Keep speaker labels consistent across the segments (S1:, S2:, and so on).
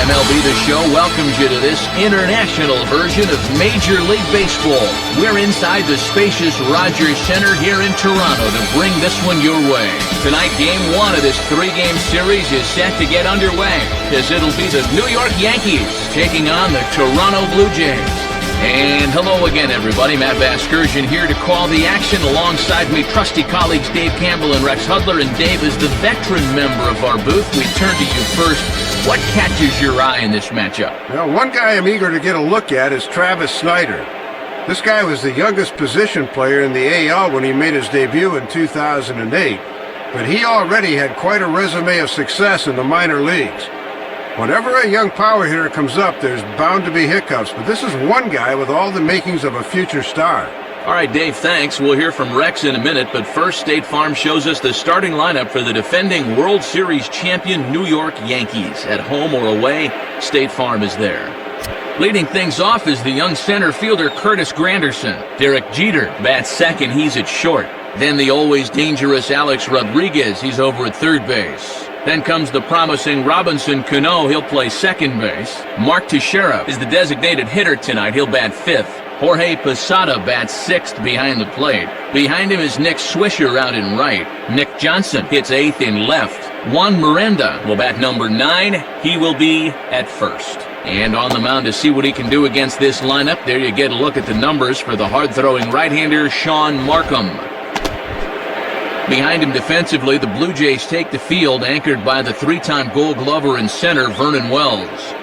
S1: MLB The Show welcomes you to this international version of Major League Baseball. We're inside the spacious Rogers Center here in Toronto to bring this one your way. Tonight, Game 1 of this 3-game series is set to get underway, as it'll be the New York Yankees taking on the Toronto Blue Jays. And hello again, everybody. Matt Vasgersian here to call the action. Alongside me, trusty colleagues Dave Campbell and Rex Hudler. And Dave, is the veteran member of our booth, we turn to you first. What catches your eye in this matchup?
S2: Well, one guy I'm eager to get a look at is Travis Snider. This guy was the youngest position player in the AL when he made his debut in 2008. But he already had quite a resume of success in the minor leagues. Whenever a young power hitter comes up, there's bound to be hiccups, but this is one guy with all the makings of a future star.
S1: All right, Dave, thanks. We'll hear from Rex in a minute, but first, State Farm shows us the starting lineup for the defending World Series champion New York Yankees. At home or away, State Farm is there. Leading things off is the young center fielder Curtis Granderson. Derek Jeter bats second, he's at short. Then the always dangerous Alex Rodriguez, he's over at third base. Then comes the promising Robinson Cano, he'll play second base. Mark Teixeira is the designated hitter tonight, he'll bat fifth. Jorge Posada bats sixth behind the plate. Behind him is Nick Swisher out in right. Nick Johnson hits eighth in left. Juan Miranda will bat number 9, he will be at first. And on the mound to see what he can do against this lineup, there you get a look at the numbers for the hard-throwing right-hander Sean Markham. Behind him defensively, the Blue Jays take the field, anchored by the 3-time Gold Glover in center, Vernon Wells.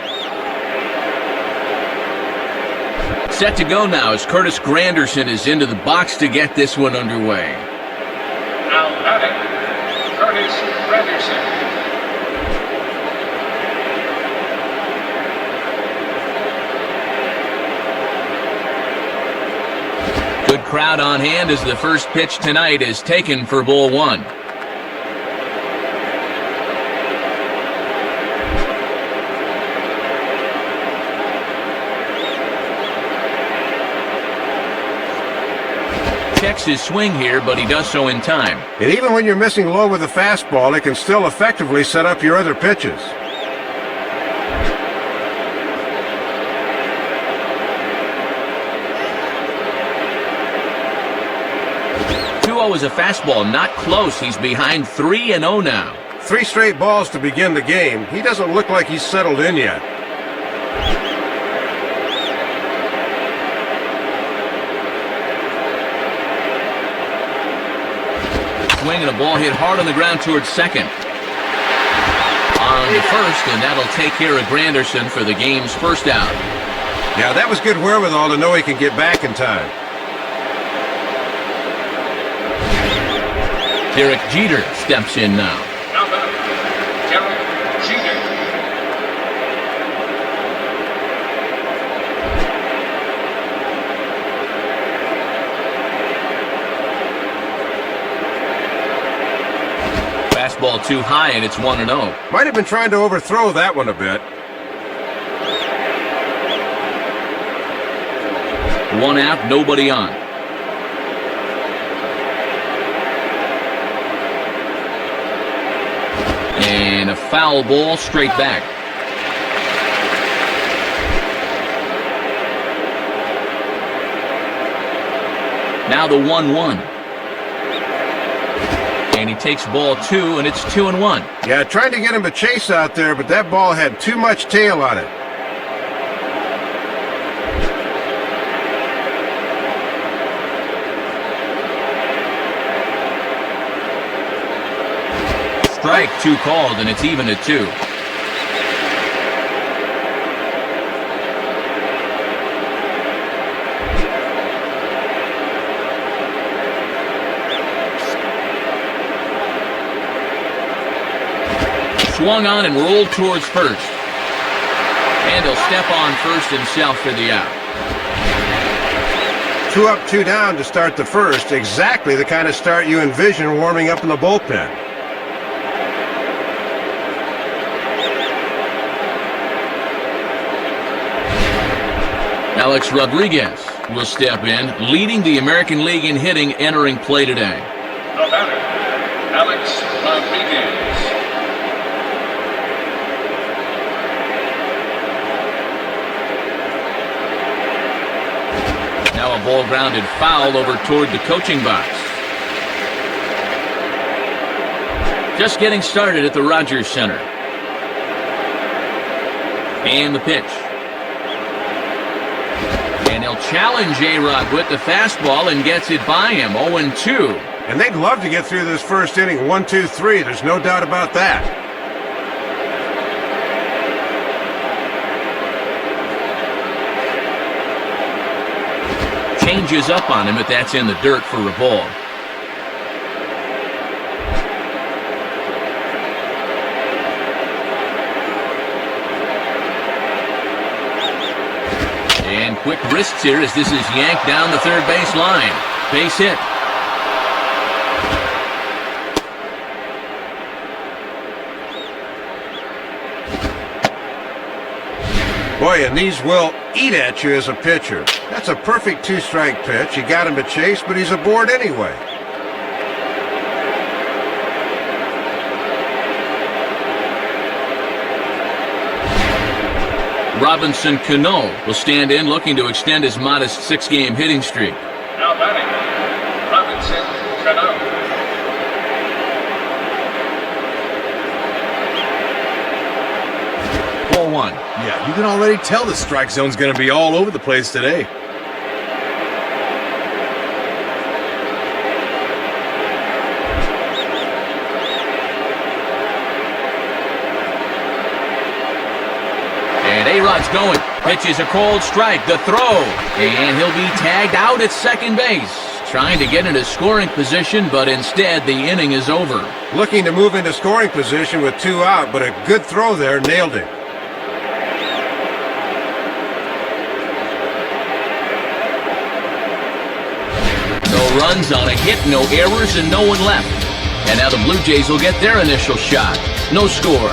S1: Set to go now as Curtis Granderson is into the box to get this one underway.
S3: Now batting, Curtis Granderson.
S1: Good crowd on hand as the first pitch tonight is taken for ball 1. Checks his swing here, but he does so in time.
S2: And even when you're missing low with a fastball, it can still effectively set up your other pitches.
S1: 2-0 is a fastball, not close. He's behind 3-0 now.
S2: 3 straight balls to begin the game. He doesn't look like he's settled in yet.
S1: Swing and a ball hit hard on the ground towards second. On to first, and that'll take care of Granderson for the game's first out.
S2: Yeah, that was good wherewithal to know he can get back in time.
S1: Derek Jeter steps in now.
S3: Now batting, Derek Jeter.
S1: Fastball too high, and it's 1-0.
S2: Might have been trying to overthrow that one a bit.
S1: 1 out, nobody on. And a foul ball straight back. Now the 1-1. And he takes ball 2, and it's 2-1.
S2: Yeah, trying to get him to chase out there, but that ball had too much tail on it.
S1: Strike 2 called, and it's even at 2. Swung on and rolled towards first. And he'll step on first himself for the out.
S2: 2 up, 2 down to start the first. Exactly the kind of start you envision warming up in the bullpen.
S1: Alex Rodriguez will step in, leading the American League in hitting entering play today.
S3: The batter, Alex Rodriguez.
S1: Now a ball grounded foul over toward the coaching box. Just getting started at the Rogers Center. And the pitch. And he'll challenge A-Rod with the fastball and gets it by him, 0-2.
S2: And they'd love to get through this first inning 1-2-3. There's no doubt about that.
S1: Changes up on him, but that's in the dirt for a ball. And quick wrists here as this is yanked down the third base line. Base hit.
S2: Boy, and these will eat at you as a pitcher. That's a perfect two-strike pitch. You got him to chase, but he's aboard anyway.
S1: Robinson Cano will stand in looking to extend his modest 6-game hitting streak.
S3: Now batting, Robinson Cano.
S1: Ball 1.
S4: Yeah, you can already tell the strike zone's going to be all over the place today.
S1: And A-Rod's going. Pitches a cold strike. The throw. And he'll be tagged out at second base. Trying to get into scoring position, but instead the inning is over.
S2: Looking to move into scoring position with 2 out, but a good throw there nailed it.
S1: No runs on a hit, no errors, and no one left. And now the Blue Jays will get their initial shot. No score.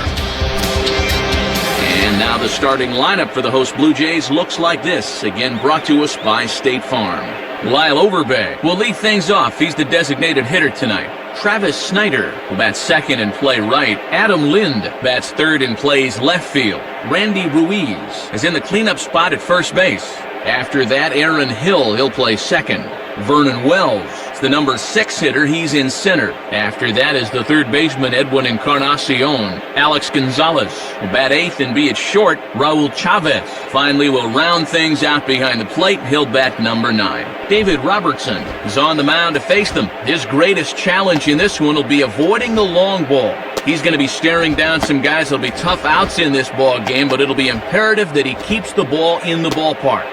S1: And now the starting lineup for the host Blue Jays looks like this. Again brought to us by State Farm. Lyle Overbay will lead things off. He's the designated hitter tonight. Travis Snyder will bat second and play right. Adam Lind bats third and plays left field. Randy Ruiz is in the cleanup spot at first base. After that, Aaron Hill, he'll play second. Vernon Wells is the number 6 hitter. He's in center. After that is the third baseman, Edwin Encarnacion. Alex Gonzalez will bat 8th and be at short. Raul Chavez finally will round things out behind the plate. He'll bat number 9. David Robertson is on the mound to face them. His greatest challenge in this one will be avoiding the long ball. He's going to be staring down some guys that'll be tough outs in this ball game, but it'll be imperative that he keeps the ball in the ballpark.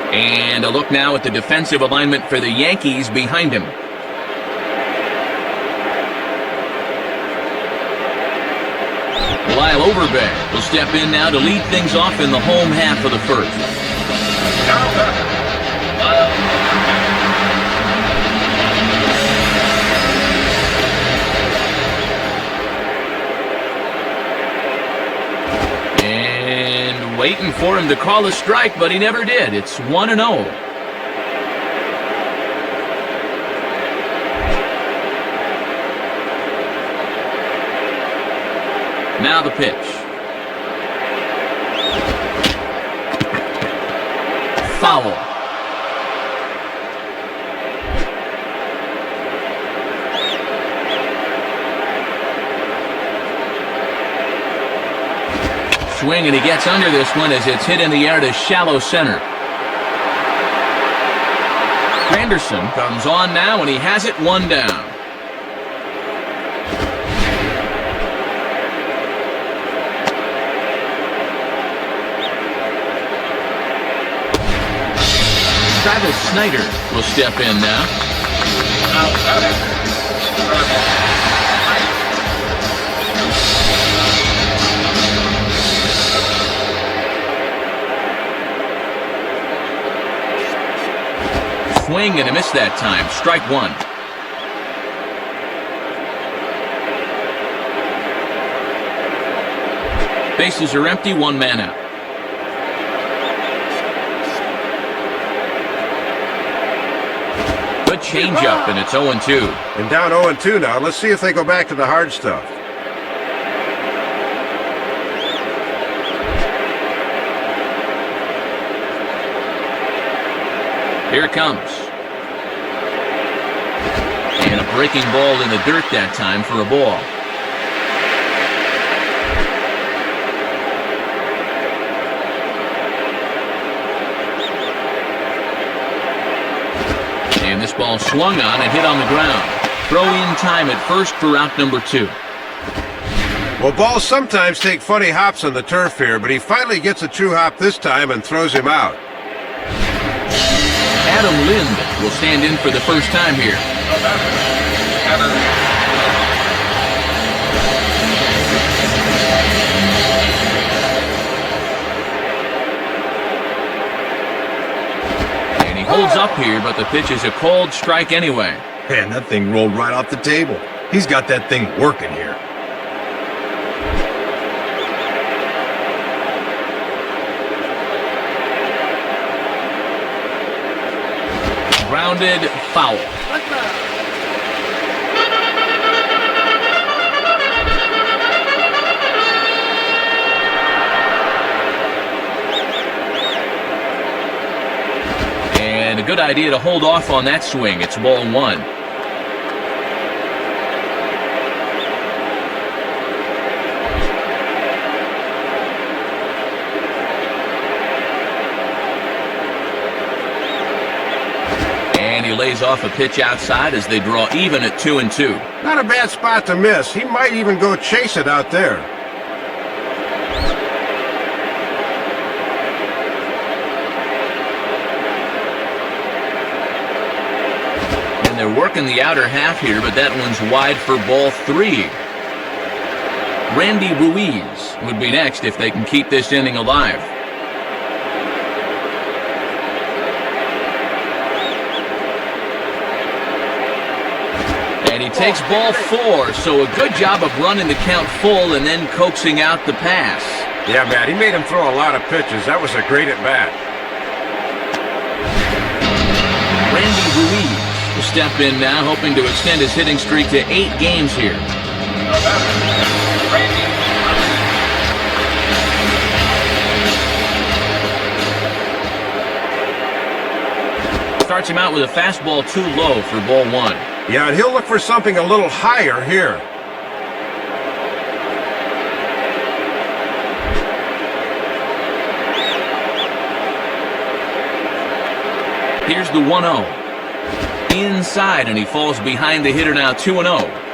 S1: And a look now at the defensive alignment for the Yankees behind him. Lyle Overbay will step in now to lead things off in the home half of the first.
S3: Now batting, Lyle.
S1: Waiting for him to call a strike, but he never did. It's 1-0. Now the pitch. Foul. Swing, and he gets under this one as it's hit in the air to shallow center. Granderson comes on now, and he has it 1 down. Travis Snyder will step in now.
S3: Now batting, Travis.
S1: Swing and a miss that time. Strike 1. Bases are empty, 1 man out. Good changeup, and it's 0-2.
S2: And down 0-2 now. Let's see if they go back to the hard stuff.
S1: Here it comes. And a breaking ball in the dirt that time for a ball. And this ball swung on and hit on the ground. Throw in time at first for out number 2.
S2: Well, balls sometimes take funny hops on the turf here, but he finally gets a true hop this time and throws him out.
S1: Adam Lind will stand in for the first time here. And he holds up here, but the pitch is a called strike anyway.
S4: Man, that thing rolled right off the table. He's got that thing working here.
S1: Grounded foul. And a good idea to hold off on that swing. It's ball 1. He lays off a pitch outside as they draw even at 2-2.
S2: Not a bad spot to miss. He might even go chase it out there.
S1: And they're working the outer half here, but that one's wide for ball 3. Randy Ruiz would be next if they can keep this inning alive. And he takes ball 4, so a good job of running the count full and then coaxing out the pass.
S2: Yeah, Matt, he made him throw a lot of pitches. That was a great at-bat.
S1: Randy Ruiz will step in now, hoping to extend his hitting streak to 8 games here. Starts him out with a fastball too low for ball 1.
S2: Yeah, and he'll look for something a little higher here.
S1: Here's the 1-0. Inside, and he falls behind the hitter now 2-0.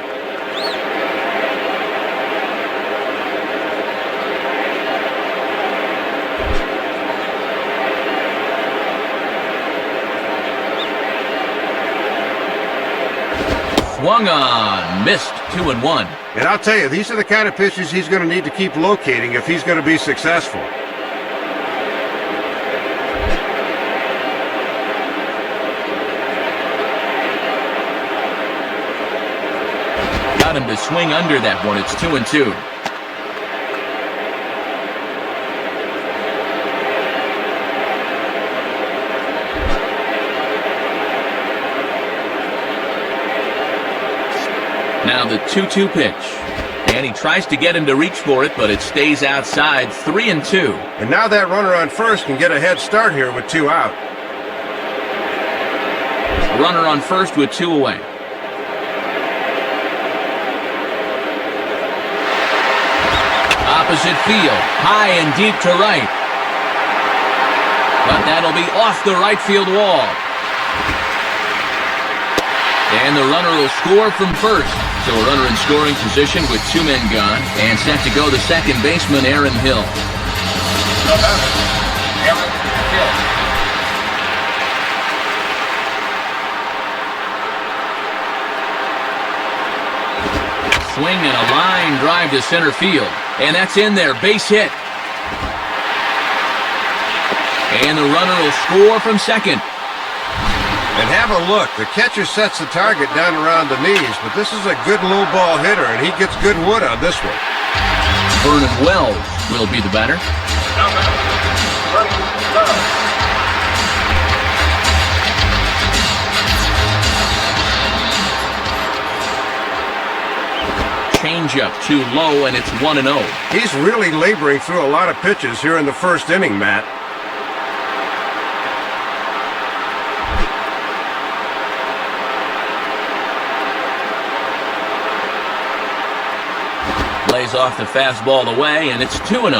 S1: Swung on, missed, 2-1.
S2: And I'll tell you, these are the kind of pitches he's going to need to keep locating if he's going to be successful.
S1: Got him to swing under that one. It's 2-2. Now the 2-2 pitch. And he tries to get him to reach for it, but it stays outside, 3-2.
S2: And now that runner on first can get a head start here with 2 out.
S1: A runner on first with 2 away. Opposite field, high and deep to right. But that'll be off the right field wall. And the runner will score from first. So a runner in scoring position with 2 men gone. And set to go the second baseman, Aaron Hill.
S3: Aaron Hill.
S1: Swing and a line drive to center field. And that's in there, base hit. And the runner will score from second.
S2: And have a look. The catcher sets the target down around the knees, but this is a good low ball hitter, and he gets good wood on this one.
S1: Vernon Wells will be the batter. Changeup too low, and it's 1-0.
S2: He's really laboring through a lot of pitches here in the first inning, Matt.
S1: Lays off the fastball away, and it's 2-0.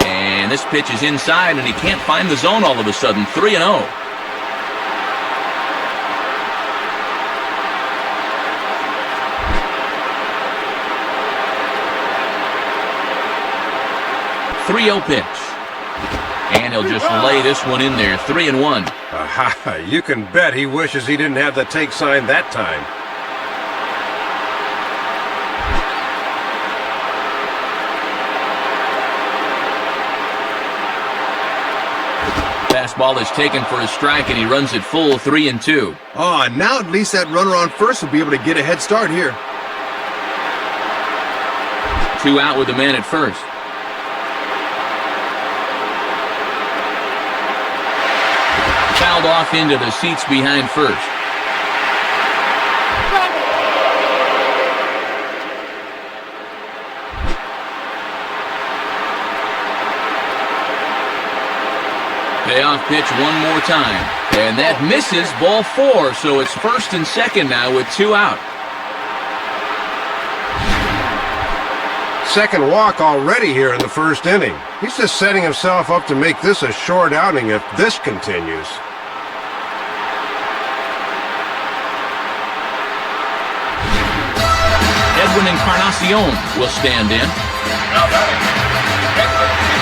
S1: And this pitch is inside, and he can't find the zone all of a sudden. 3-0. .30 pitch. And he'll just lay this one in there. 3-1.
S2: Aha, you can bet he wishes he didn't have the take sign that time.
S1: Fastball is taken for a strike, and he runs it full. 3-2.
S4: Oh, now at least that runner on first will be able to get a head start here.
S1: 2 out with the man at first. Fouled off into the seats behind first. Payoff pitch one more time. And that misses. Ball 4, so it's first and second now with 2 out.
S2: Second walk already here in the first inning. He's just setting himself up to make this a short outing if this continues.
S1: Edwin Encarnacion will stand in.
S3: Now batting, Edwin Encarnacion.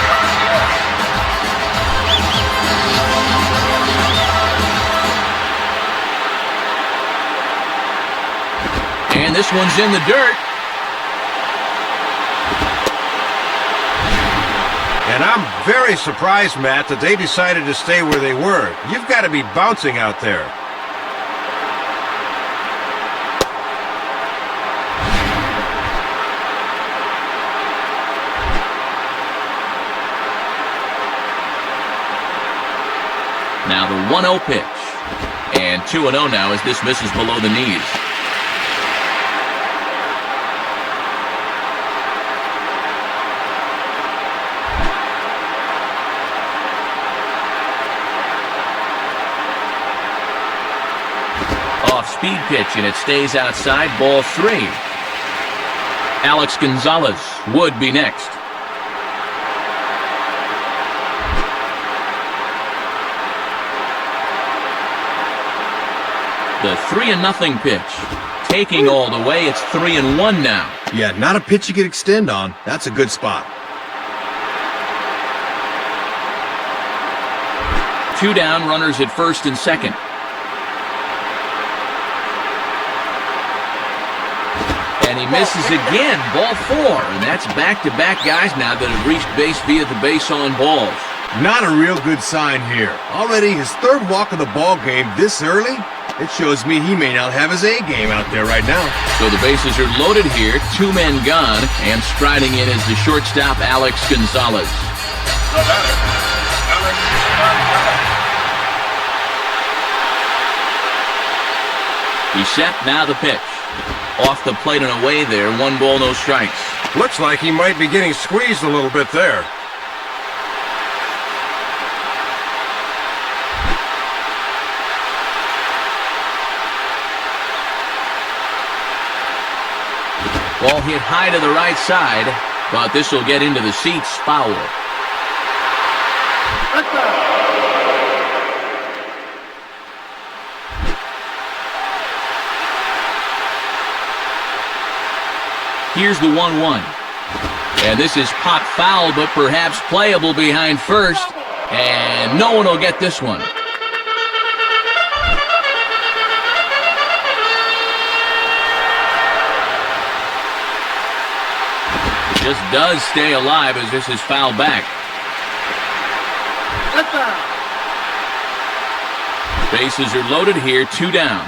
S1: And this one's in the dirt.
S2: And I'm very surprised, Matt, that they decided to stay where they were. You've got to be bouncing out there.
S1: Now the 1-0 pitch. And 2-0 now as this misses below the knees. Off-speed pitch, and it stays outside. Ball 3. Alex Gonzalez would be next. The 3-0 pitch. Taking all the way, it's 3-1 now.
S4: Yeah, not a pitch you can extend on. That's a good spot.
S1: 2 down, runners at first and second. And he misses again. Ball 4. And that's back-to-back guys now that have reached base via the base on balls.
S4: Not a real good sign here. Already his third walk of the ball game this early. It shows me he may not have his A game out there right now.
S1: So the bases are loaded here, 2 men gone, and striding in is the shortstop, Alex Gonzalez.
S3: The batter, Alex Gonzalez.
S1: He's set, now the pitch. Off the plate and away there, 1 ball, no strikes.
S2: Looks like he might be getting squeezed a little bit there.
S1: Ball hit high to the right side, but this will get into the seats, foul. Here's the 1-1. And this is pop foul, but perhaps playable behind first. And no one will get this one. Just does stay alive as this is fouled back. Bases are loaded here, 2 down.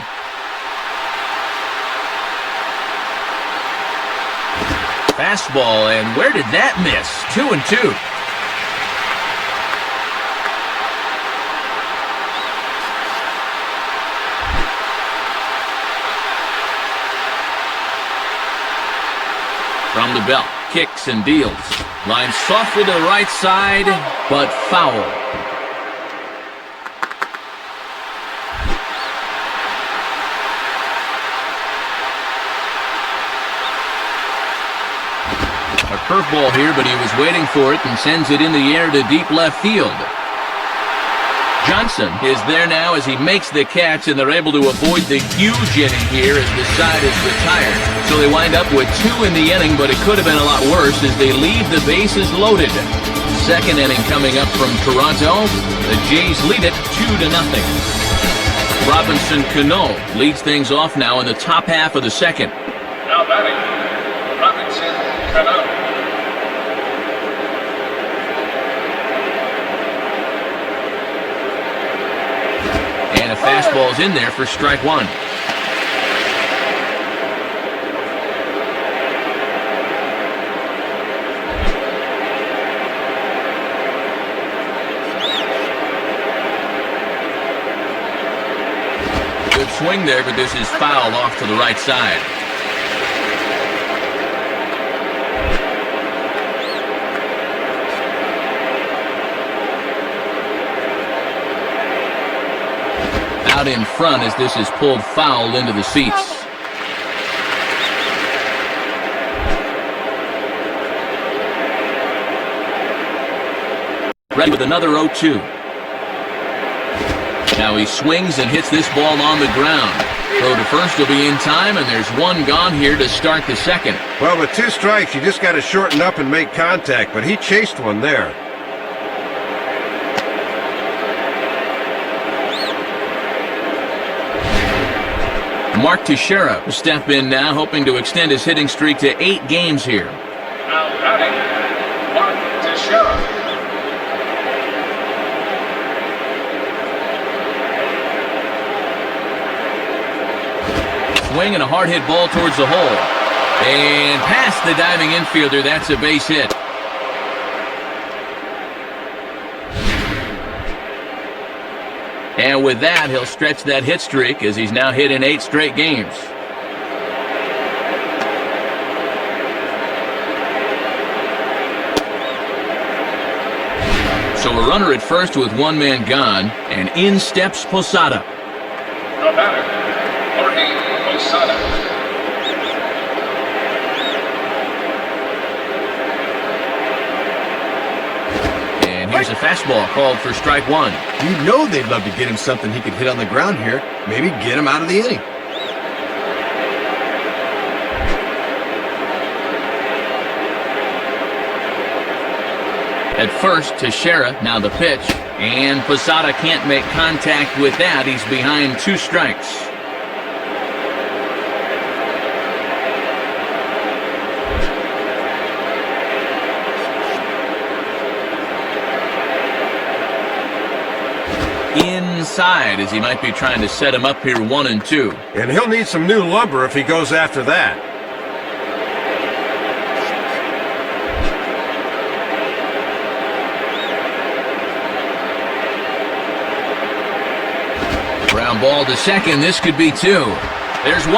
S1: Fastball, and where did that miss? 2-2. From the belt, kicks and deals. Line softly to the right side, but foul. A curveball here, but he was waiting for it and sends it in the air to deep left field. Johnson is there now as he makes the catch, and they're able to avoid the huge inning here as the side is retired. So they wind up with 2 in the inning, but it could have been a lot worse as they leave the bases loaded. Second inning coming up from Toronto. The Jays lead it 2-0. Robinson Cano leads things off now in the top half of the second.
S3: Now batting, Robinson Cano.
S1: And a fastball's in there for strike one. Good swing there, but this is foul off to the right side. Out in front as this is pulled foul into the seats. Ready with another 0-2. Now he swings and hits this ball on the ground. Throw to first will be in time, and there's one gone here to start the second.
S2: Well, with 2 strikes, you just got to shorten up and make contact, but he chased one there.
S1: Mark Teixeira will step in now, hoping to extend his hitting streak to 8 games here.
S3: Now batting, Mark Teixeira.
S1: Swing and a hard hit ball towards the hole. And past the diving infielder, that's a base hit. And with that, he'll stretch that hit streak as he's now hit in 8 straight games. So a runner at first with 1 man gone, and in steps Posada.
S3: The batter, Jorge Posada.
S1: Here's a fastball called for strike one.
S4: You know they'd love to get him something he could hit on the ground here. Maybe get him out of the inning.
S1: At first, Teixeira, now the pitch. And Posada can't make contact with that. He's behind 2 strikes. Inside as he might be trying to set him up here 1-2.
S2: And he'll need some new lumber if he goes after that.
S1: Ground ball to second. This could be 2. There's 1.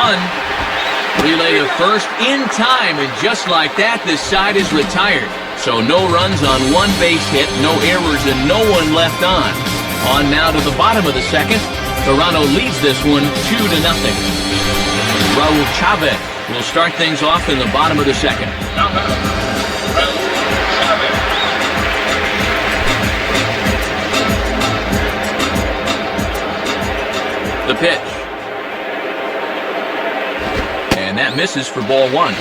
S1: Relay to first in time, and just like that, this side is retired. So no runs on 1 base hit, no errors, and no one left on. On now to the bottom of the second. Toronto leads this one 2-0. Raul Chavez will start things off in the bottom of the second.
S3: Now batting, Raul Chavez.
S1: The pitch. And that misses for ball 1.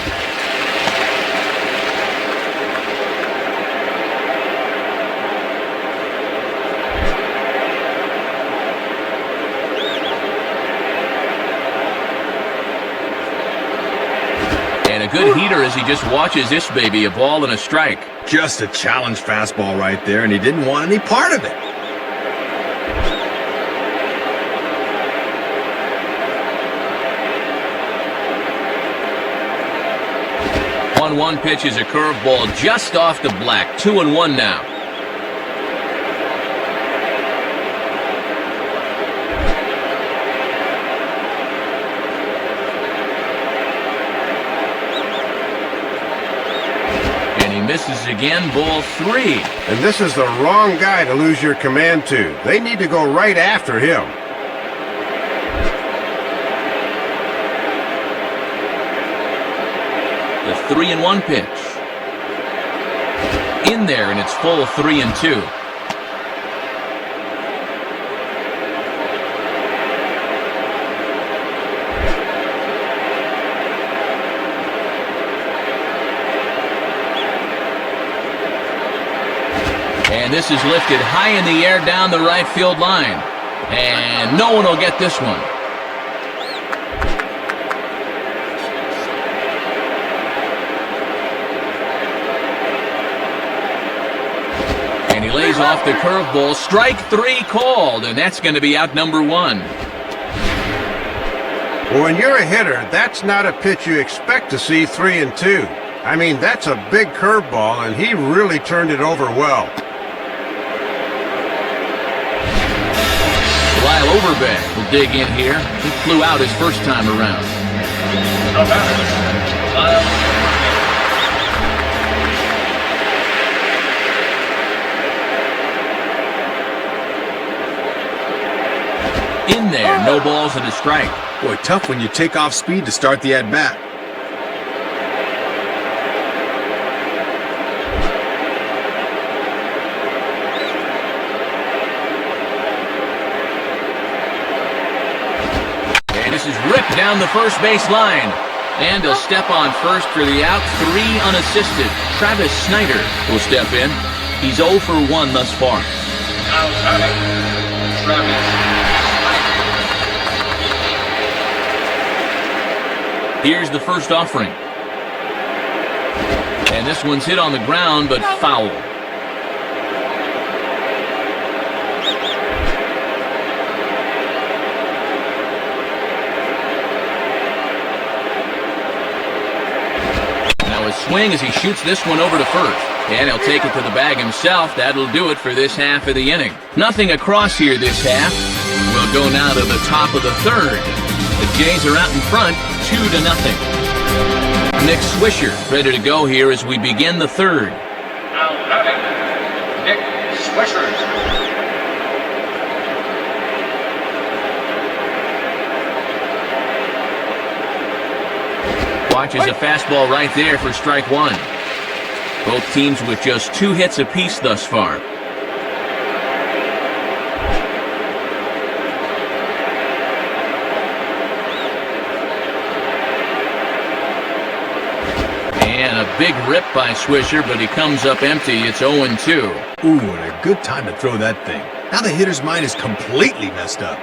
S1: A good heater as he just watches this baby, a ball and a strike.
S4: Just a challenge fastball right there, and he didn't want any part of it.
S1: One pitch is a curveball just off the black. 2-1 now. misses again, ball 3.
S2: And this is the wrong guy to lose your command to. They need to go right after him.
S1: The 3-1 pitch. In there, and it's full 3-2. And this is lifted high in the air down the right field line. And no one will get this one. And he lays off the curveball. Strike 3 called, and that's going to be out number 1.
S2: Well, when you're a hitter, that's not a pitch you expect to see 3-2. I mean, that's a big curveball, and he really turned it over well.
S1: Lyle Overbeck will dig in here. He flew out his first time around.
S3: The batter, Lyle.
S1: In there, no balls and a strike.
S4: Boy, tough when you take off speed to start the at-bat.
S1: This is ripped down the first base line. And a step on first for the out. 3 unassisted. Travis Snyder will step in. He's 0 for 1 thus far.
S3: Now batting, Travis Snyder.
S1: Here's the first offering. And this one's hit on the ground, but foul. Swing as he shoots this one over to first. And he'll take it to the bag himself. That'll do it for this half of the inning. Nothing across here this half. We'll go now to the top of the third. The Jays are out in front, 2-0. Nick Swisher ready to go here as we begin the third.
S3: Now batting, Nick Swisher.
S1: Watches a fastball right there for strike 1. Both teams with just 2 hits apiece thus far. And a big rip by Swisher, but he comes up empty. It's 0-2.
S4: Ooh, and a good time to throw that thing. Now the hitter's mind is completely messed up.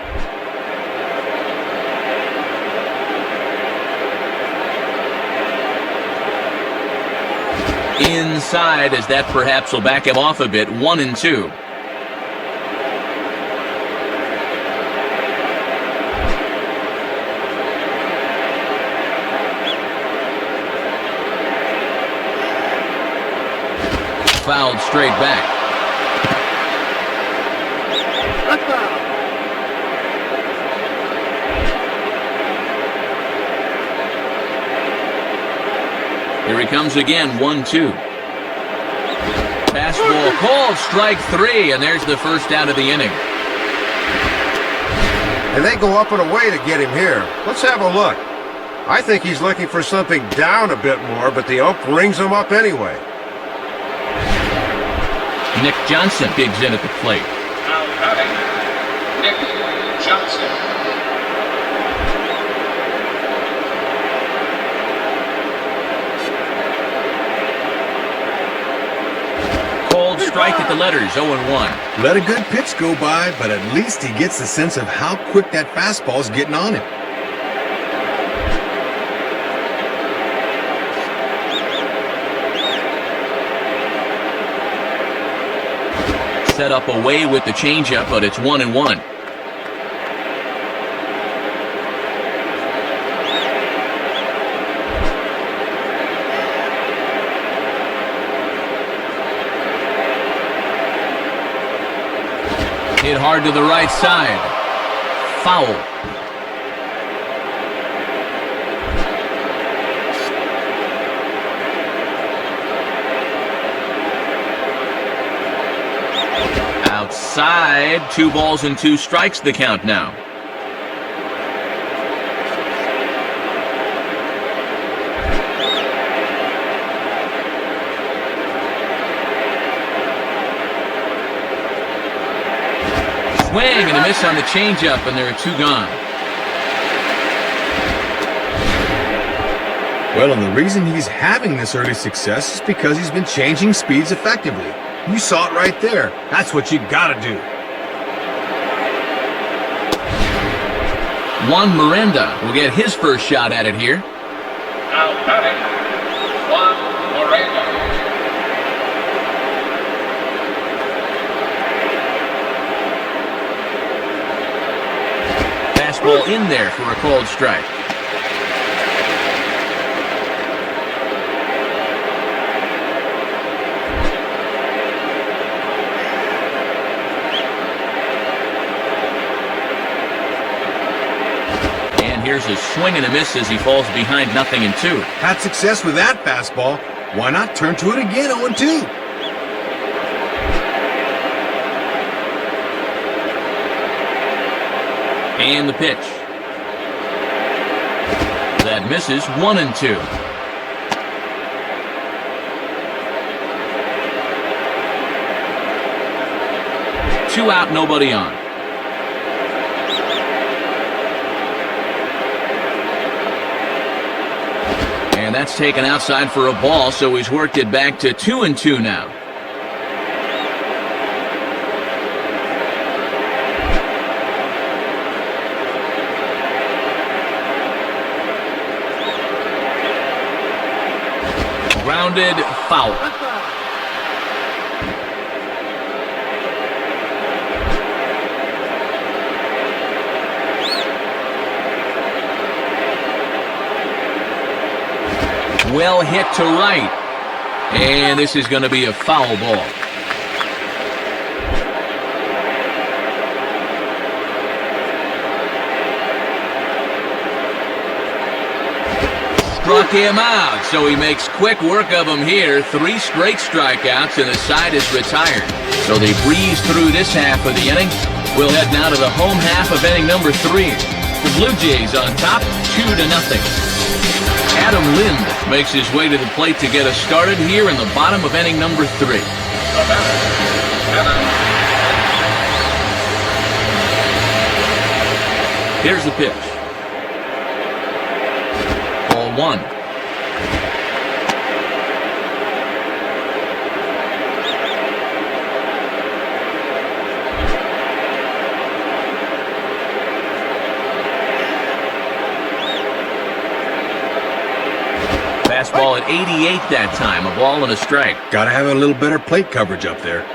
S1: Inside, as that perhaps will back him off a bit. 1-2. Fouled straight back. Here he comes again, 1-2. Fastball called, strike 3, and there's the first out of the inning.
S2: And they go up and away to get him here. Let's have a look. I think he's looking for something down a bit more, but the ump rings him up anyway.
S1: Nick Johnson digs in at the plate.
S3: Now batting, Nick Johnson.
S1: Called strike at the letters, 0-1.
S4: Let a good pitch go by, but at least he gets the sense of how quick that fastball's getting on him.
S1: Set up away with the changeup, but it's 1-1. Hit hard to the right side. Foul. outside. 2 balls and 2 strikes the count now. Swing and a miss on the changeup, and there are 2 gone.
S4: Well, and the reason he's having this early success is because he's been changing speeds effectively. You saw it right there. That's what you gotta do.
S1: Juan Miranda will get his first shot at it here.
S3: Now batting, Juan Miranda.
S1: Fastball in there for a called strike. And here's a swing and a miss as he falls behind 0-2.
S4: Had success with that fastball. Why not turn to it again 0-2?
S1: And the pitch. That misses 1-2. Two out, nobody on. And that's taken outside for a ball, so he's worked it back to 2-2 now. Grounded, foul. Well hit to right. And this is going to be a foul ball. Struck him out, so he makes quick work of him here. 3 straight strikeouts, and the side is retired. So they breeze through this half of the inning. We'll head now to the home half of inning number 3. The Blue Jays on top, 2-0. Adam Lind makes his way to the plate to get us started here in the bottom of inning number 3.
S3: The batter, Adam.
S1: Here's the pitch. Ball 1. Fastball at 88 that time, a ball and a strike.
S4: Gotta have a little better plate coverage up there.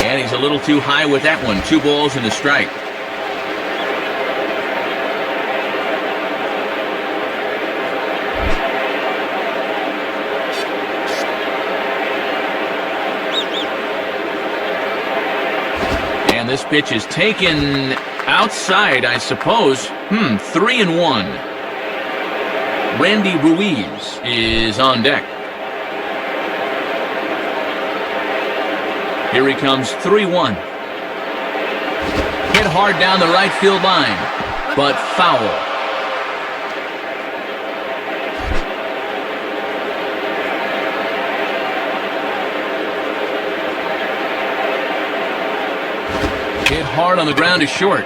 S1: And he's a little too high with that one. 2 balls and a strike. And this pitch is taken outside, I suppose. 3-1. Randy Ruiz is on deck. Here he comes, 3-1. Hit hard down the right field line, but foul. Hit hard on the ground to short.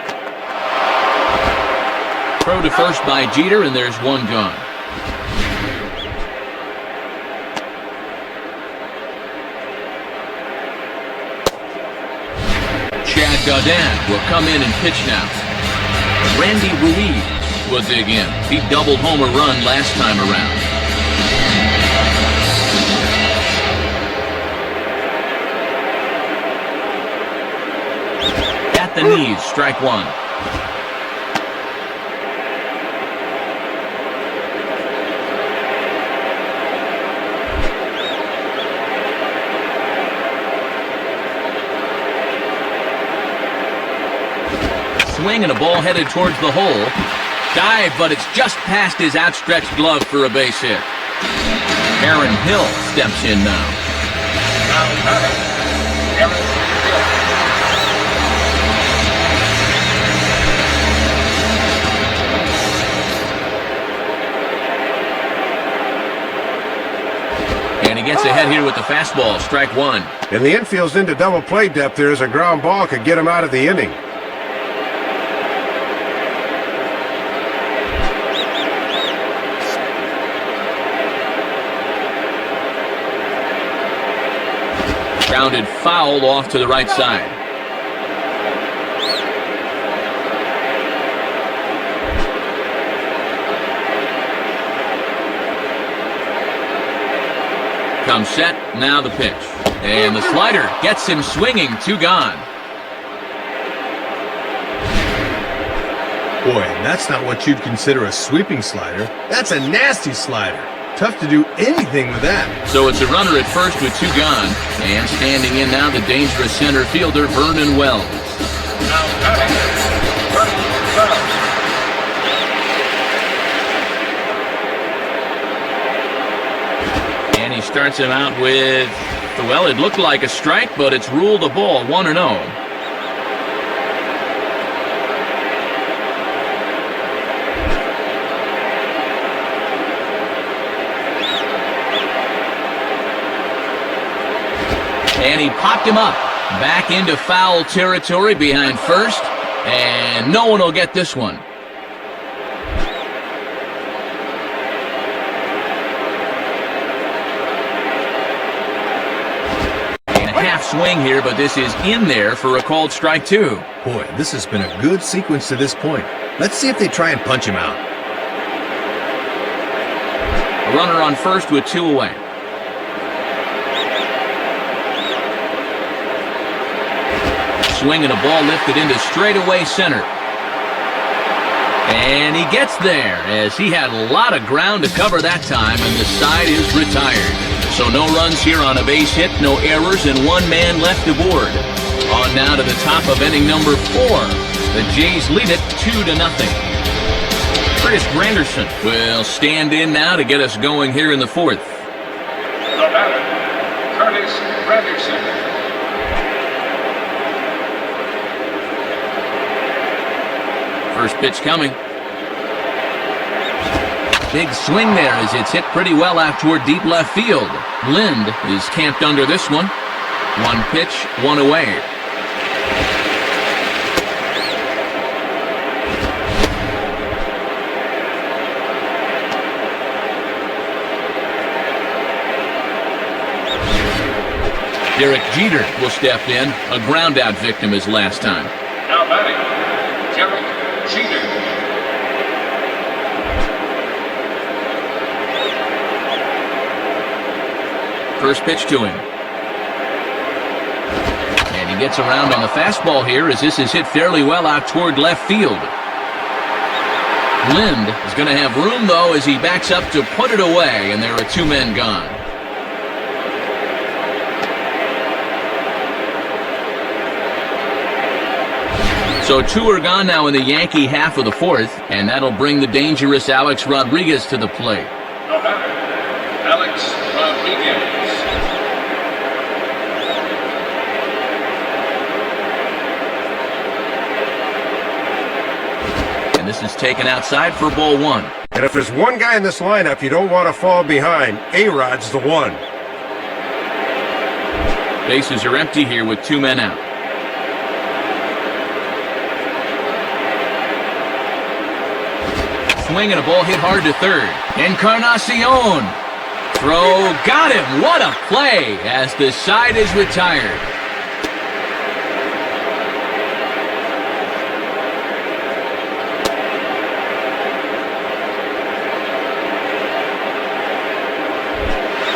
S1: Throw to first by Jeter, and there's 1 gone. Godin will come in and pitch now. Randy Ruiz will dig in. He doubled home a run last time around. At the knees, strike 1. Swing and a ball headed towards the hole. Dive, but it's just past his outstretched glove for a base hit. Aaron Hill steps in now.
S3: Now batting, Aaron Hill.
S1: And he gets ahead here with the fastball, strike one.
S2: And the infield's into double play depth there as a ground ball could get him out of the inning.
S1: Grounded foul off to the right side. Comes set, now the pitch. And the slider gets him swinging, 2 gone.
S4: Boy, that's not what you'd consider a sweeping slider. That's a nasty slider. Tough to do anything with that.
S1: So it's a runner at first with 2 gone. And standing in now, the dangerous center fielder, Vernon Wells.
S3: Now batting, Vernon Wells.
S1: And he starts him out with, well, it looked like a strike, but it's ruled a ball, 1-0. And he popped him up, back into foul territory behind first, and no one will get this one. And a half swing here, but this is in there for a called strike 2.
S4: Boy, this has been a good sequence to this point. Let's see if they try and punch him out.
S1: A runner on first with 2 away. Swing and a ball lifted into straightaway center. And he gets there as he had a lot of ground to cover that time, and the side is retired. So no runs here on a base hit, no errors, and 1 man left aboard. On now to the top of inning number 4. The Jays lead it 2-0. Curtis Granderson will stand in now to get us going here in the 4th.
S3: The batter, Curtis Granderson.
S1: First pitch coming. Big swing there as it's hit pretty well out toward deep left field. Lind is camped under this one. 1 pitch, 1 away. Derek Jeter will step in, a ground-out victim his last time.
S3: Now batting, Derek Jeter.
S1: First pitch to him. And he gets around on the fastball here as this is hit fairly well out toward left field. Lind is going to have room, though, as he backs up to put it away, and there are 2 men gone. So 2 are gone now in the Yankee half of the 4th, and that'll bring the dangerous Alex Rodriguez to the plate.
S3: The batter, Alex Rodriguez.
S1: And this is taken outside for ball 1.
S2: And if there's one guy in this lineup you don't want to fall behind, A-Rod's the one.
S1: Bases are empty here with 2 men out. Swing and a ball hit hard to third. Encarnacion. Throw got him. What a play as the side is retired.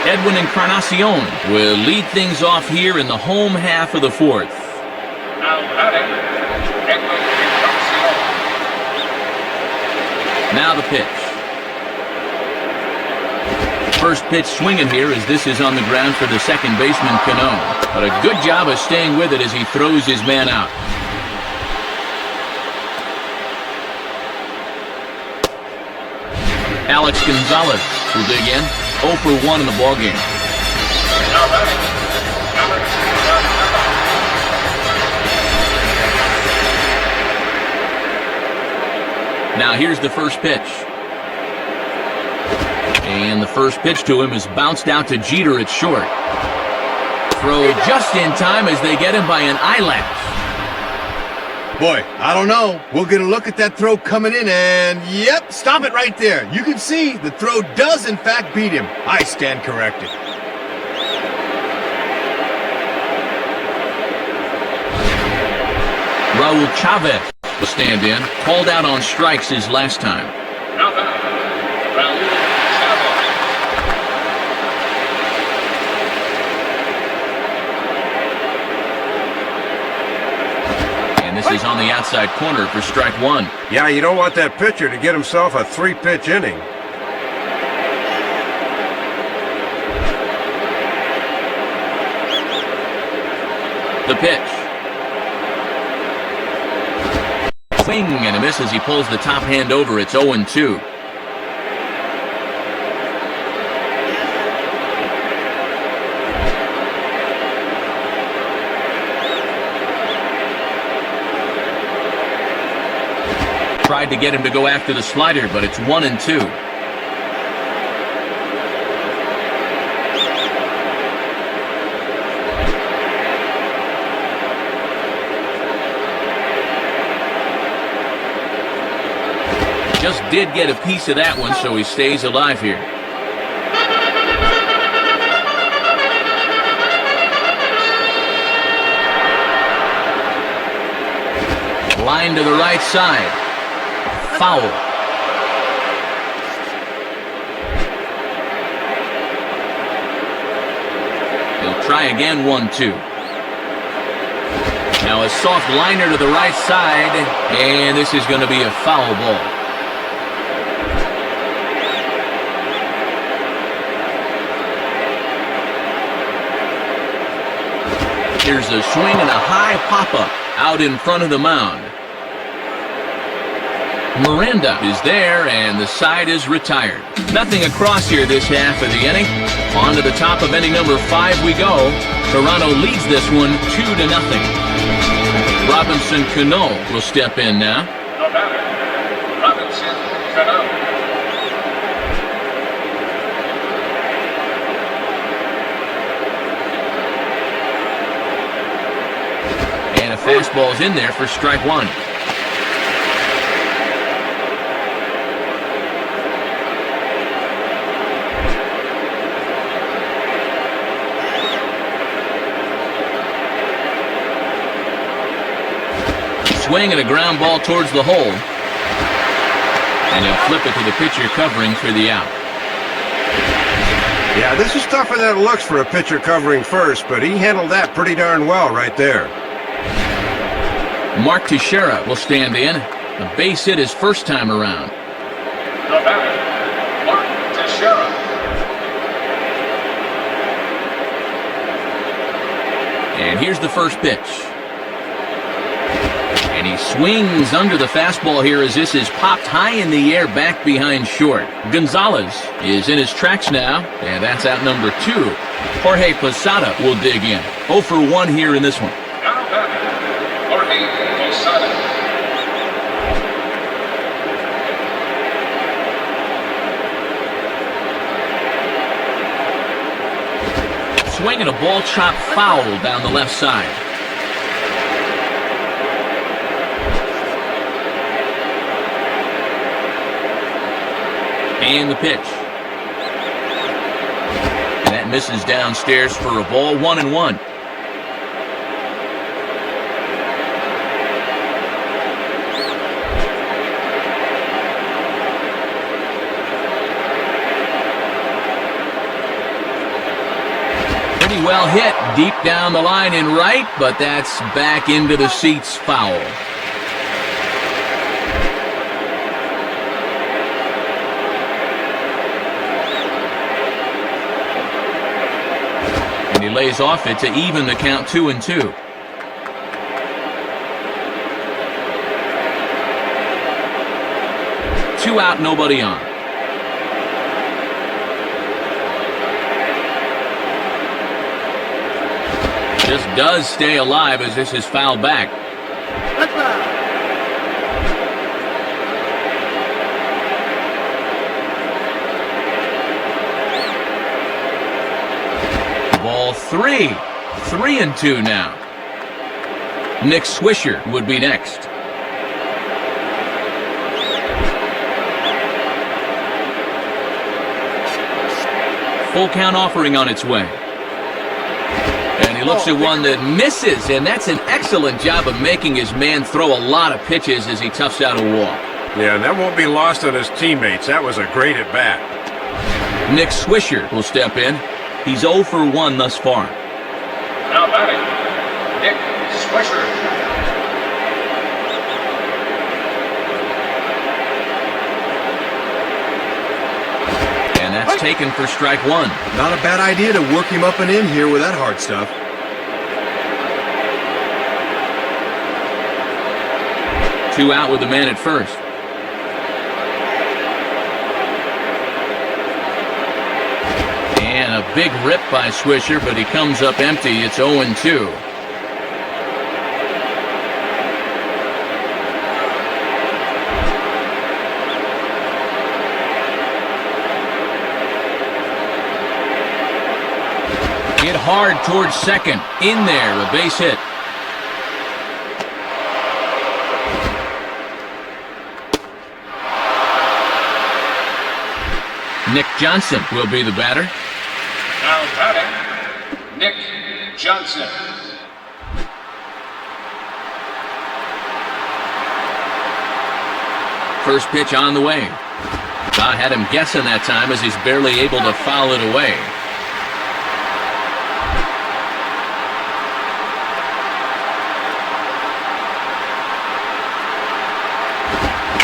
S1: Edwin Encarnacion will lead things off here in the home half of the 4th.
S3: Now batting, Edwin Encarnacion.
S1: Now the pitch. First pitch swinging here as this is on the ground for the second baseman, Cano. But a good job of staying with it as he throws his man out. Alex Gonzalez will dig in. 0 for 1 in the ballgame.
S3: Now batting, Alex Gonzalez.
S1: Now here's the first pitch. And the first pitch to him is bounced out to Jeter at short. Throw just in time as they get him by an eyelash.
S4: Boy, I don't know. We'll get a look at that throw coming in and, yep, stop it right there. You can see the throw does in fact beat him. I stand corrected.
S1: Raul Chavez will stand in. Called out on strikes his last time.
S3: Now batting, Raul Chavez.
S1: And this is on the outside corner for strike 1.
S2: Yeah, you don't want that pitcher to get himself a 3-pitch inning.
S1: The pitch. Swing and a miss as he pulls the top hand over. It's 0-2. Tried to get him to go after the slider, but it's 1-2. Just did get a piece of that one, so he stays alive here. Line to the right side. Foul. He'll try again, 1-2. Now a soft liner to the right side, and this is going to be a foul ball. Here's a swing and a high pop-up out in front of the mound. Miranda is there, and the side is retired. Nothing across here this half of the inning. On to the top of inning number 5 we go. Toronto leads this one 2-0. Robinson Cano will step in now.
S3: No batter, Robinson Cano.
S1: And a fastball's in there for strike 1. Swing and a ground ball towards the hole. And he'll flip it to the pitcher covering for the out.
S2: Yeah, this is tougher than it looks for a pitcher covering first, but he handled that pretty darn well right there.
S1: Mark Teixeira will stand in. A base hit his first time around.
S3: No batter, Mark Teixeira.
S1: And here's the first pitch. And he swings under the fastball here as this is popped high in the air back behind short. Gonzalez is in his tracks now, and that's out number 2. Jorge Posada will dig in. 0 for 1 here in this one.
S3: Now batting, Jorge Posada.
S1: Swinging a ball chopped foul down the left side. And the pitch. And that misses downstairs for a ball, 1-1. Pretty well hit deep down the line in right, but that's back into the seats, foul. And he lays off it to even the count 2-2. Two out, nobody on. Just does stay alive as this is fouled back. Ball 3. 3-2 now. Nick Swisher would be next. Full count offering on its way. And he looks at one that misses, and that's an excellent job of making his man throw a lot of pitches as he toughs out a walk.
S2: Yeah, and that won't be lost on his teammates. That was a great at-bat.
S1: Nick Swisher will step in. He's 0 for 1 thus far.
S3: Now batting, Nick Swisher.
S1: And that's taken for strike 1.
S4: Not a bad idea to work him up and in here with that hard stuff.
S1: Two out with the man at first. And a big rip by Swisher, but he comes up empty. It's 0-2. Hit hard towards second. In there, a base hit. Nick Johnson will be the batter.
S3: Now batting, Nick Johnson.
S1: First pitch on the way. I had him guessing that time as he's barely able to foul it away.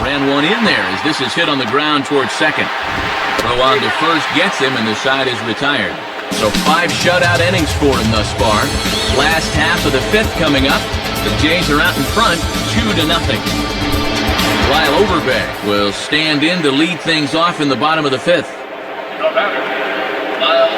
S1: Ran one in there as this is hit on the ground towards second. Throw on to first gets him, and the side is retired. So 5 shutout innings for him thus far. Last half of the 5th coming up. The Jays are out in front, 2-0. Lyle Overbay will stand in to lead things off in the bottom of the 5th.
S3: The batter, Lyle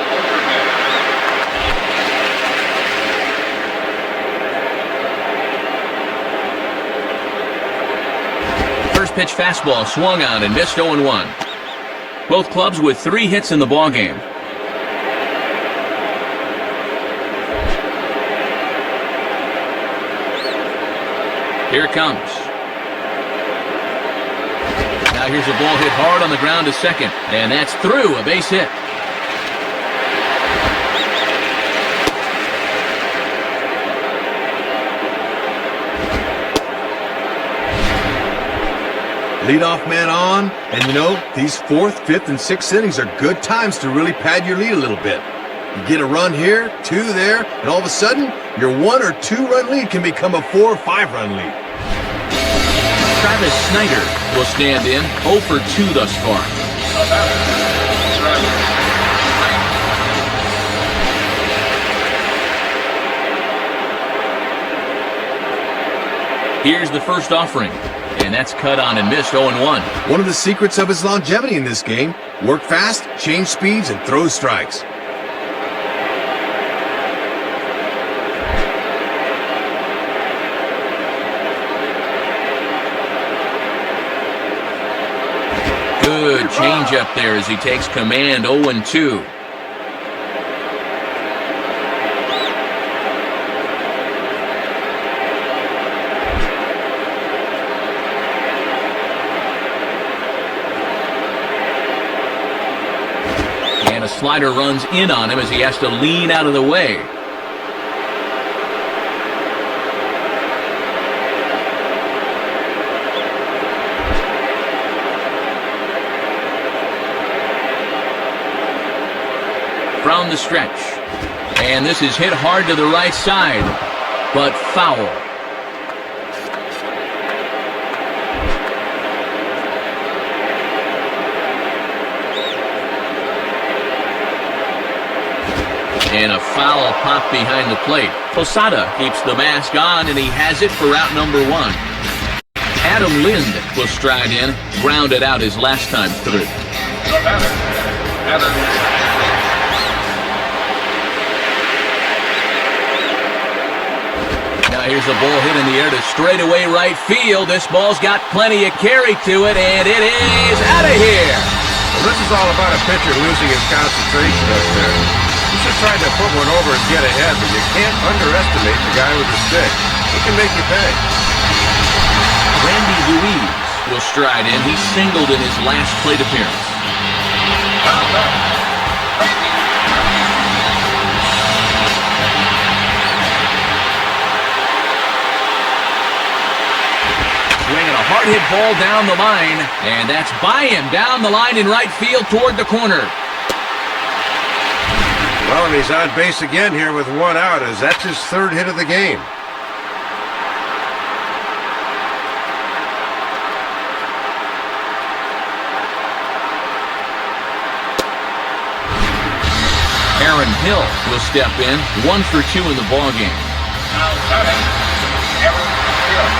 S3: Overbay.
S1: First pitch fastball swung on and missed 0-1. Both clubs with 3 hits in the ballgame. Here it comes. Now here's a ball hit hard on the ground to second, and that's through, a base hit.
S4: Leadoff man on, and you know, these 4th, 5th, and 6th innings are good times to really pad your lead a little bit. You get a run here, 2 there, and all of a sudden, your 1 or 2 run lead can become a 4 or 5 run lead.
S1: Travis Snyder will stand in, 0 for 2 thus far.
S3: The batter, Travis
S1: Snyder. Here's the first offering. And that's cut on and missed 0-1.
S4: One of the secrets of his longevity in this game, work fast, change speeds, and throw strikes. Good changeup there as he takes command, 0-2. Slider runs in on him as he has to lean out of the way. From the stretch. And this is hit hard to the right side, but foul. And a foul pop behind the plate. Posada keeps the mask on, and he has it for out number 1. Adam Lind will stride in, grounded out his last time through.
S3: The batter, Adam
S1: Here's a ball hit in the air to straightaway right field. This ball's got plenty of carry to it, and it is out of here.
S2: Well, this is all about a pitcher losing his concentration up there. He's just trying to put one over and get ahead, but you can't underestimate the guy with the stick. He can make you pay.
S1: Randy Ruiz will stride in. He singled in his last plate appearance. Swinging a hard hit ball down the line, and that's by him down the line in right field toward the corner.
S2: Well, and he's on base again here with one out, as that's his third hit of the game.
S1: Aaron Hill will step in, 1 for 2 in the ballgame.
S3: Now batting, Aaron Hill.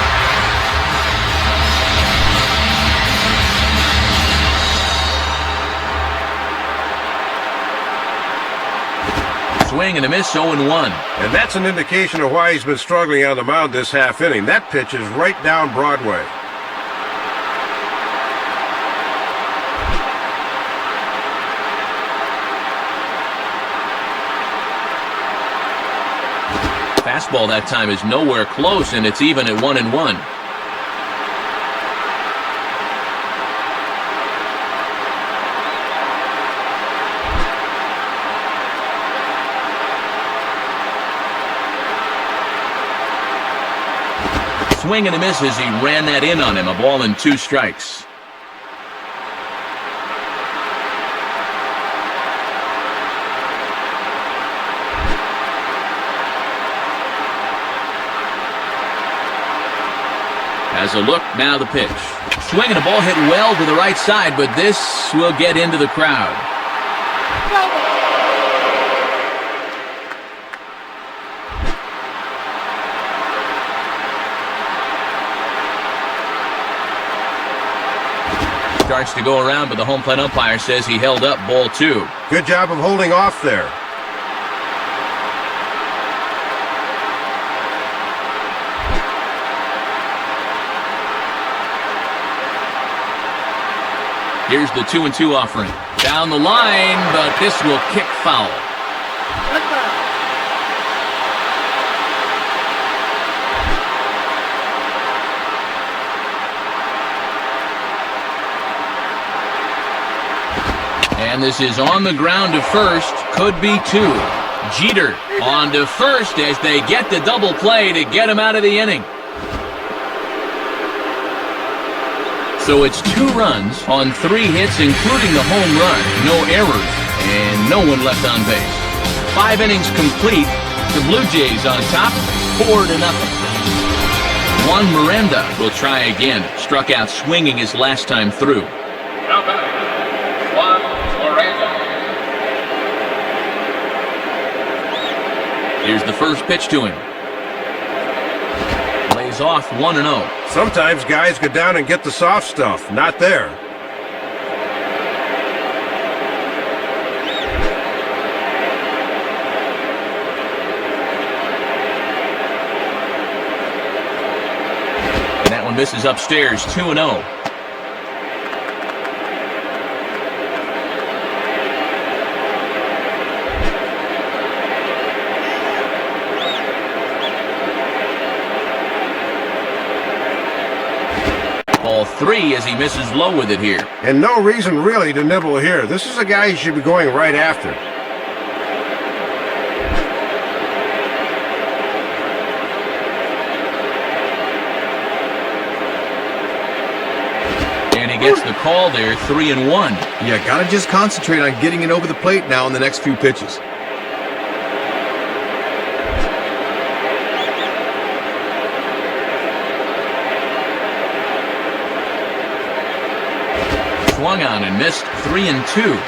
S1: Swing and a miss, 0-1.
S2: And that's an indication of why he's been struggling on the mound this half inning. That pitch is right down Broadway.
S1: Fastball that time is nowhere close, and it's even at 1-1. Swing and a miss as he ran that in on him. A ball and 2 strikes. Has a look, now the pitch. Swinging a ball hit well to the right side, but this will get into the crowd. Starts to go around, but the home plate umpire says he held up ball 2.
S2: Good job of holding off there.
S1: Here's the 2-2 offering. Down the line, but this will kick foul. And this is on the ground to first. Could be 2. Jeter on to first as they get the double play to get him out of the inning. So it's 2 runs on 3 hits, including the home run. No errors, and no one left on base. 5 innings complete. The Blue Jays on top, 4-0. Juan Miranda will try again. Struck out swinging his last time through.
S3: Now batting, Juan Miranda.
S1: Here's the first pitch to him. Lays off 1-0.
S2: Sometimes guys go down and get the soft stuff. Not there.
S1: And that one misses upstairs, 2-0. Ball 3 as he misses low with it here.
S2: And no reason really to nibble here. This is a guy you should be going right after.
S1: And he gets the call there, 3-1.
S4: Yeah, gotta just concentrate on getting it over the plate now in the next few pitches.
S1: Swung on and missed, 3-2.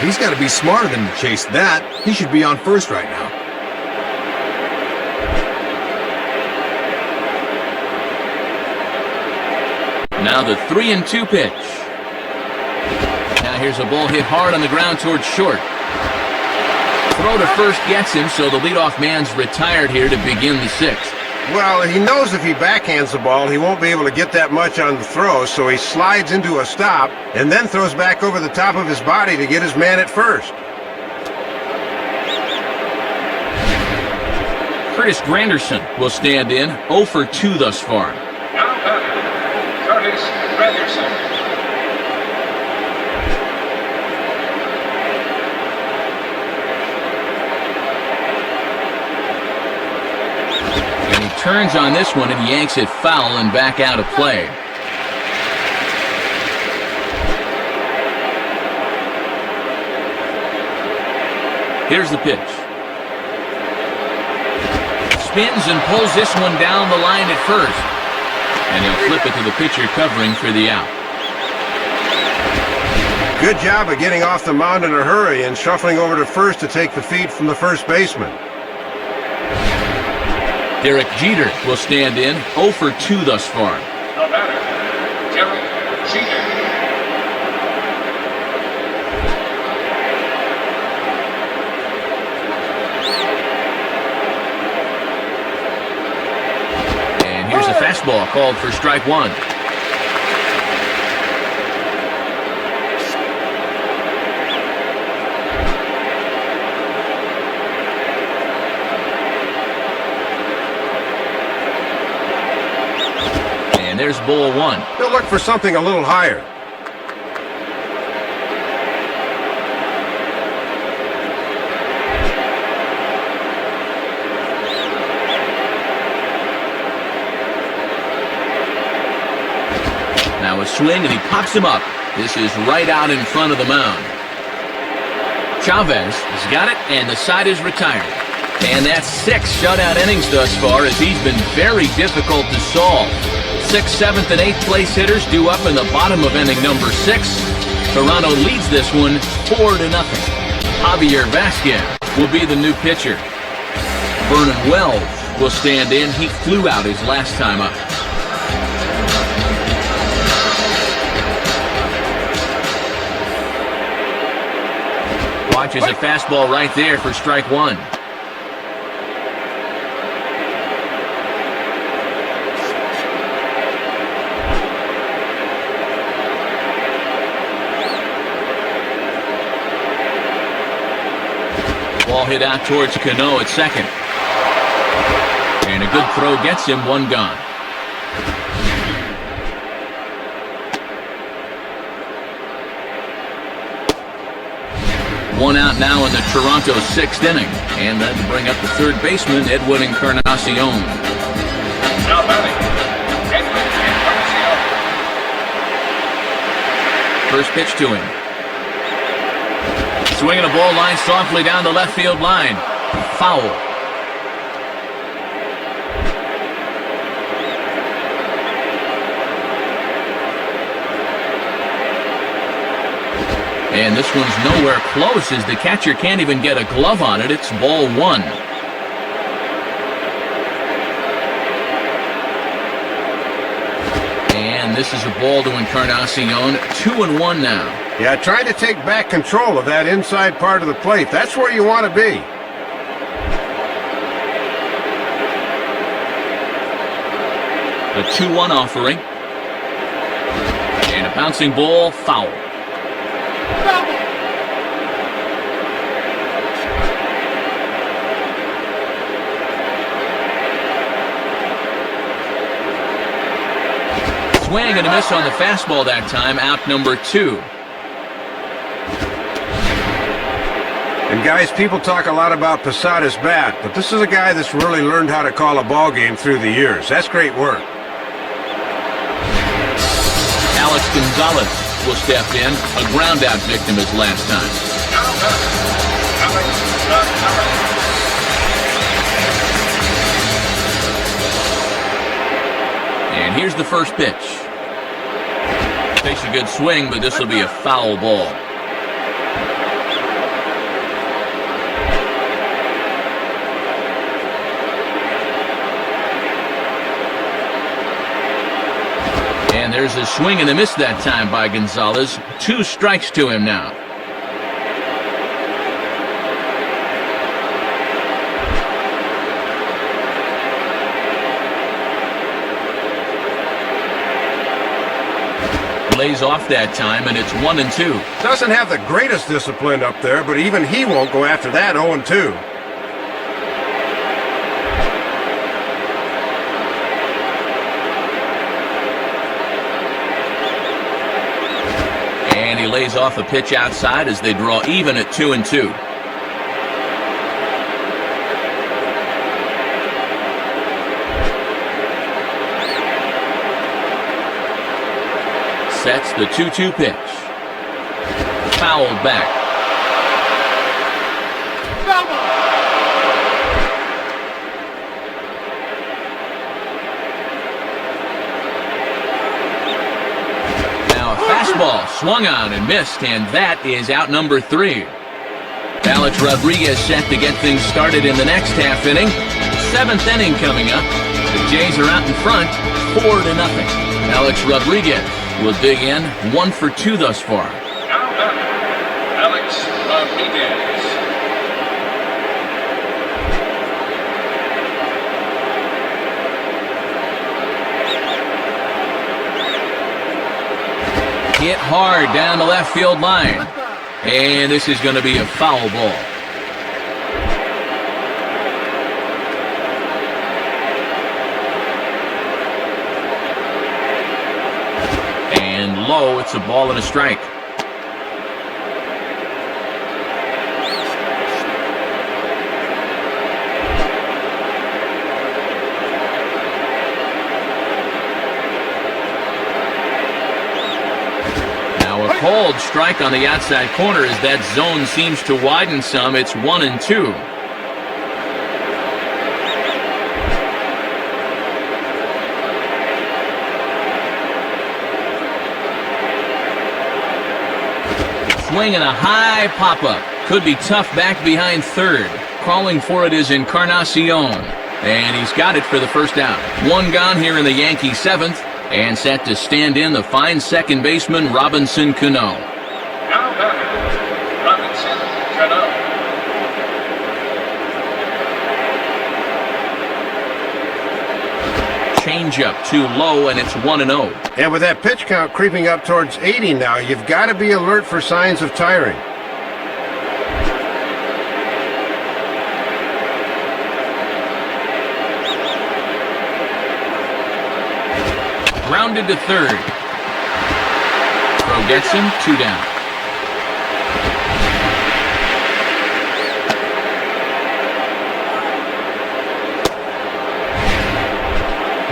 S4: He's got to be smarter than to chase that. He should be on first right now.
S1: Now the 3-2 pitch. Now here's a ball hit hard on the ground towards short. Throw to first gets him, so the leadoff man's retired here to begin the 6th.
S2: Well, he knows if he backhands the ball, he won't be able to get that much on the throw, so he slides into a stop and then throws back over the top of his body to get his man at first.
S1: Curtis Granderson will stand in, 0 for 2 thus far.
S3: Now batting, Curtis Granderson.
S1: And he turns on this one and yanks it foul and back out of play. Here's the pitch. Spins and pulls this one down the line at first. And he'll flip it to the pitcher covering for the out.
S2: Good job of getting off the mound in a hurry and shuffling over to first to take the feed from the first baseman.
S1: Derek Jeter will stand in, 0 for 2 thus far.
S3: No batter, Derek Jeter.
S1: And here's a fastball called for strike 1. And there's ball 1.
S2: He'll look for something a little higher.
S1: Now a swing and he pops him up. This is right out in front of the mound. Chavez has got it and the side is retired. And that's 6 shutout innings thus far as he's been very difficult to solve. 6th, 7th, and 8th place hitters due up in the bottom of inning number 6. Toronto leads this one 4-0. Javier Vasquez will be the new pitcher. Vernon Wells will stand in. He flew out his last time up. Watches a fastball right there for strike 1. Ball hit out towards Cano at second. And a good throw gets him, 1 gone. One out now in the Toronto 6th inning. And then to bring up the third baseman, Edwin Encarnacion.
S3: Now batting, Edwin Encarnacion.
S1: First pitch to him. Swinging a ball line softly down the left field line. Foul. And this one's nowhere close as the catcher can't even get a glove on it. It's ball 1. And this is a ball to Encarnacion. 2-1 now.
S2: Yeah, trying to take back control of that inside part of the plate. That's where you want to be.
S1: A 2-1 offering. And a bouncing ball, foul. Swing and a miss on the fastball that time, out number 2.
S2: And guys, people talk a lot about Posada's bat, but this is a guy that's really learned how to call a ball game through the years. That's great work.
S1: Alex Gonzalez will step in, a ground-out victim his last time. And here's the first pitch. Takes a good swing, but this will be a foul ball. And there's a swing and a miss that time by Gonzalez. 2 strikes to him now. Lays off that time, and it's 1-2.
S2: Doesn't have the greatest discipline up there, but even he won't go after that 0-2.
S1: And he lays off a pitch outside as they draw even at 2-2. Sets the 2-2 pitch. Fouled back. Now a fastball swung on and missed, and that is out number 3. Alex Rodriguez set to get things started in the next half inning. 7th inning coming up. The Jays are out in front, 4-0. Alex Rodriguez will dig in, 1 for 2 thus far.
S3: Now batter, Alex Rodriguez.
S1: Hit hard down the left field line. And this is going to be a foul ball. And low, it's a ball and a strike. Now a cold strike on the outside corner as that zone seems to widen some. It's 1-2. Swinging a high pop-up. Could be tough back behind third. Calling for it is Encarnacion. And he's got it for the first out. 1 gone here in the Yankees 7th. And set to stand in the fine second baseman Robinson Cano.
S3: Now batter, Robinson Cano.
S1: Changeup too low, and it's 1-0.
S2: And with that pitch count creeping up towards 80 now, you've got to be alert for signs of tiring.
S1: Grounded to third. Throw gets him, 2 down.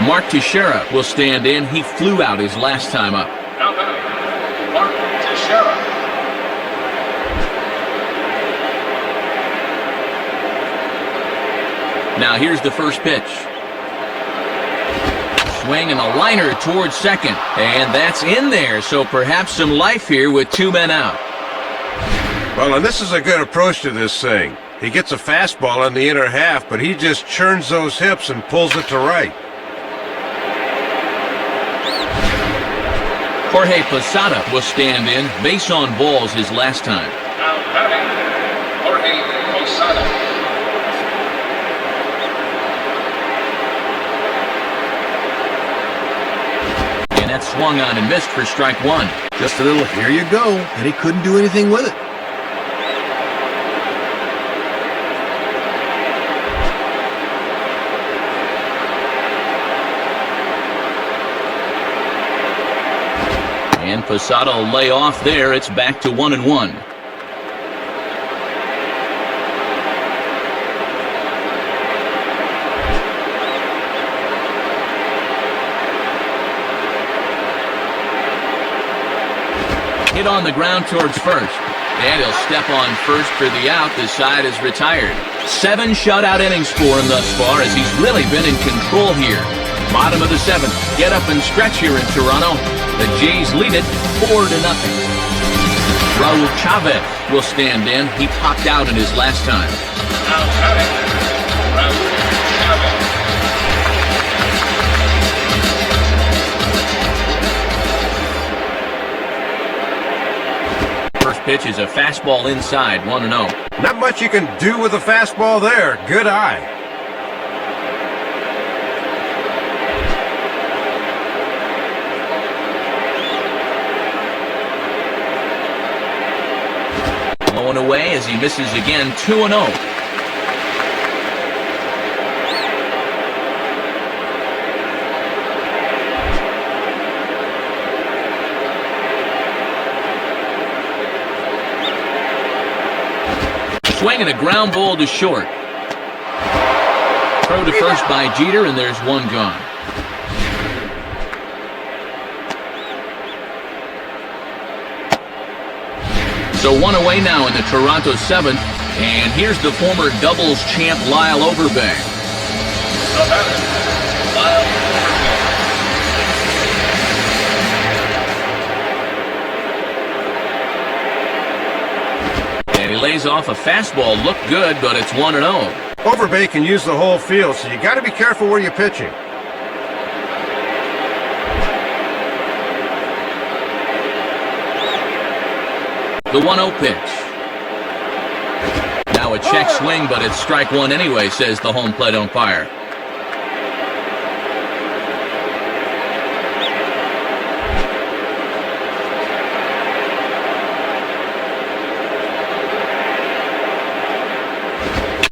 S1: Mark Teixeira will stand in. He flew out his last time up.
S3: Now batter, Mark Teixeira.
S1: Now here's the first pitch. Swing and a liner towards second. And that's in there, so perhaps some life here with 2 men out.
S2: Well, and this is a good approach to this thing. He gets a fastball in the inner half, but he just churns those hips and pulls it to right.
S1: Jorge Posada will stand in. Base on balls his last time.
S3: Now batting, Jorge Posada.
S1: And that swung on and missed for strike 1.
S4: Just a little here you go, and he couldn't do anything with it.
S1: And Posada will lay off there. It's back to 1-1. Hit on the ground towards first. And he'll step on first for the out. The side is retired. 7 shutout innings for him thus far as he's really been in control here. Bottom of the 7th. Get up and stretch here in Toronto. The Jays lead it 4-0. Raul Chavez will stand in. He popped out in his last time.
S3: Now batting, Raul Chavez.
S1: First pitch is a fastball inside, 1-0.
S2: Not much you can do with a fastball there. Good eye.
S1: as he misses again, 2-0. Swinging a ground ball to short. Throw to first by Jeter, and there's one gone. So one away now in the Toronto 7th, and here's the former doubles champ Lyle Overbay.
S3: The batter, Lyle
S1: And he lays off a fastball. Looked good, but it's 1-0.
S2: Overbay can use the whole field, so you got to be careful where you're pitching.
S1: The 1-0 pitch. Now a check swing, but it's strike one anyway, says the home plate umpire.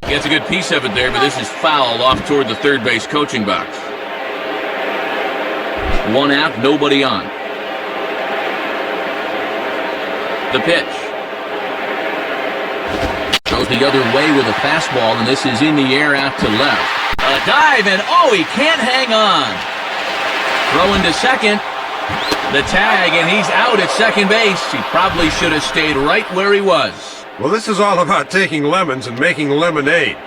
S1: Gets a good piece of it there, but this is foul off toward the third base coaching box. One out, nobody on. The pitch. Goes the other way with a fastball, and this is in the air out to left. A dive, and oh, he can't hang on. Throw into second. The tag, and he's out at second base. He probably should have stayed right where he was.
S2: Well, this is all about taking lemons and making lemonade.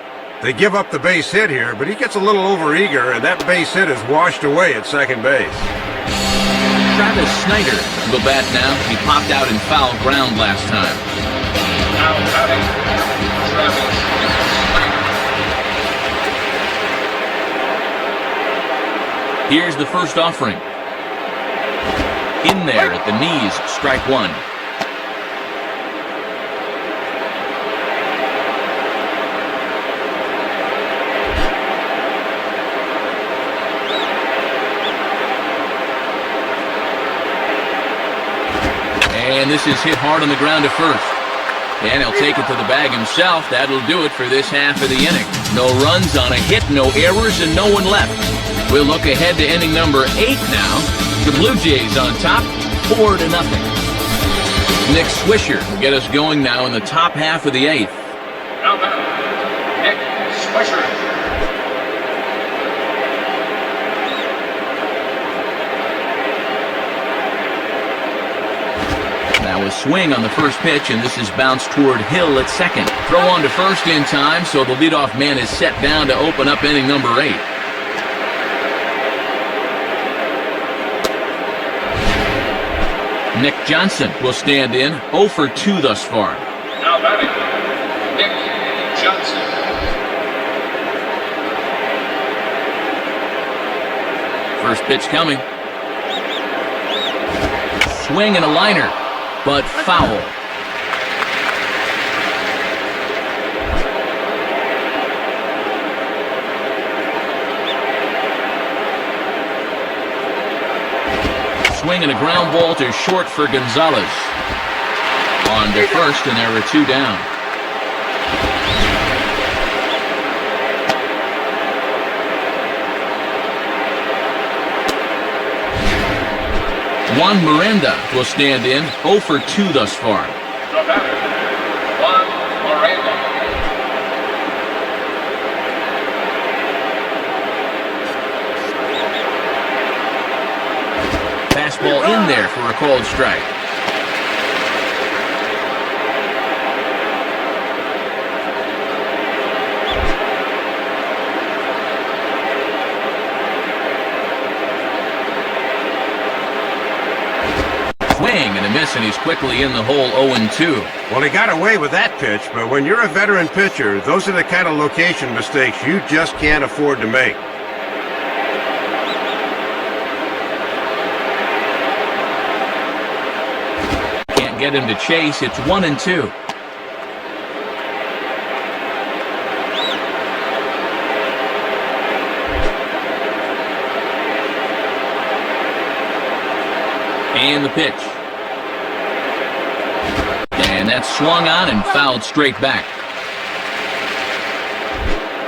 S2: They give up the base hit here, but he gets a little overeager, and that base hit is washed away at second base.
S1: Travis Snyder will bat now. He popped out in foul ground last time.
S3: now batting, Travis Snyder.
S1: Here's the first offering. In there at the knees, strike one. And this is hit hard on the ground to first. And he'll take it to the bag himself. That'll do it for this half of the inning. No runs on a hit, no errors, and no one left. We'll look ahead to inning number 8 now. The Blue Jays on top, 4-0. Nick Swisher will get us going now in the top half of the 8th.
S3: Now batting, Nick Swisher.
S1: Now a swing on the first pitch, and this is bounced toward Hill at second. Throw on to first in time, so the leadoff man is set down to open up inning number 8. Nick Johnson will stand in, 0 for 2 thus far.
S3: Now batting, Nick Johnson.
S1: First pitch coming. Swing and a liner, but foul. Swing and a ground ball to short for Gonzalez. On to first, and there are 2 down. Juan Miranda will stand in, 0 for 2 thus far.
S3: The batter, Juan Miranda.
S1: Fastball in there for a called strike. Swing and a miss, and he's quickly in the hole, 0-2.
S2: Well, he got away with that pitch, but when you're a veteran pitcher, those are the kind of location mistakes you just can't afford to make.
S1: Can't get him to chase. It's 1-2. And the pitch. And And that's swung on and fouled straight back.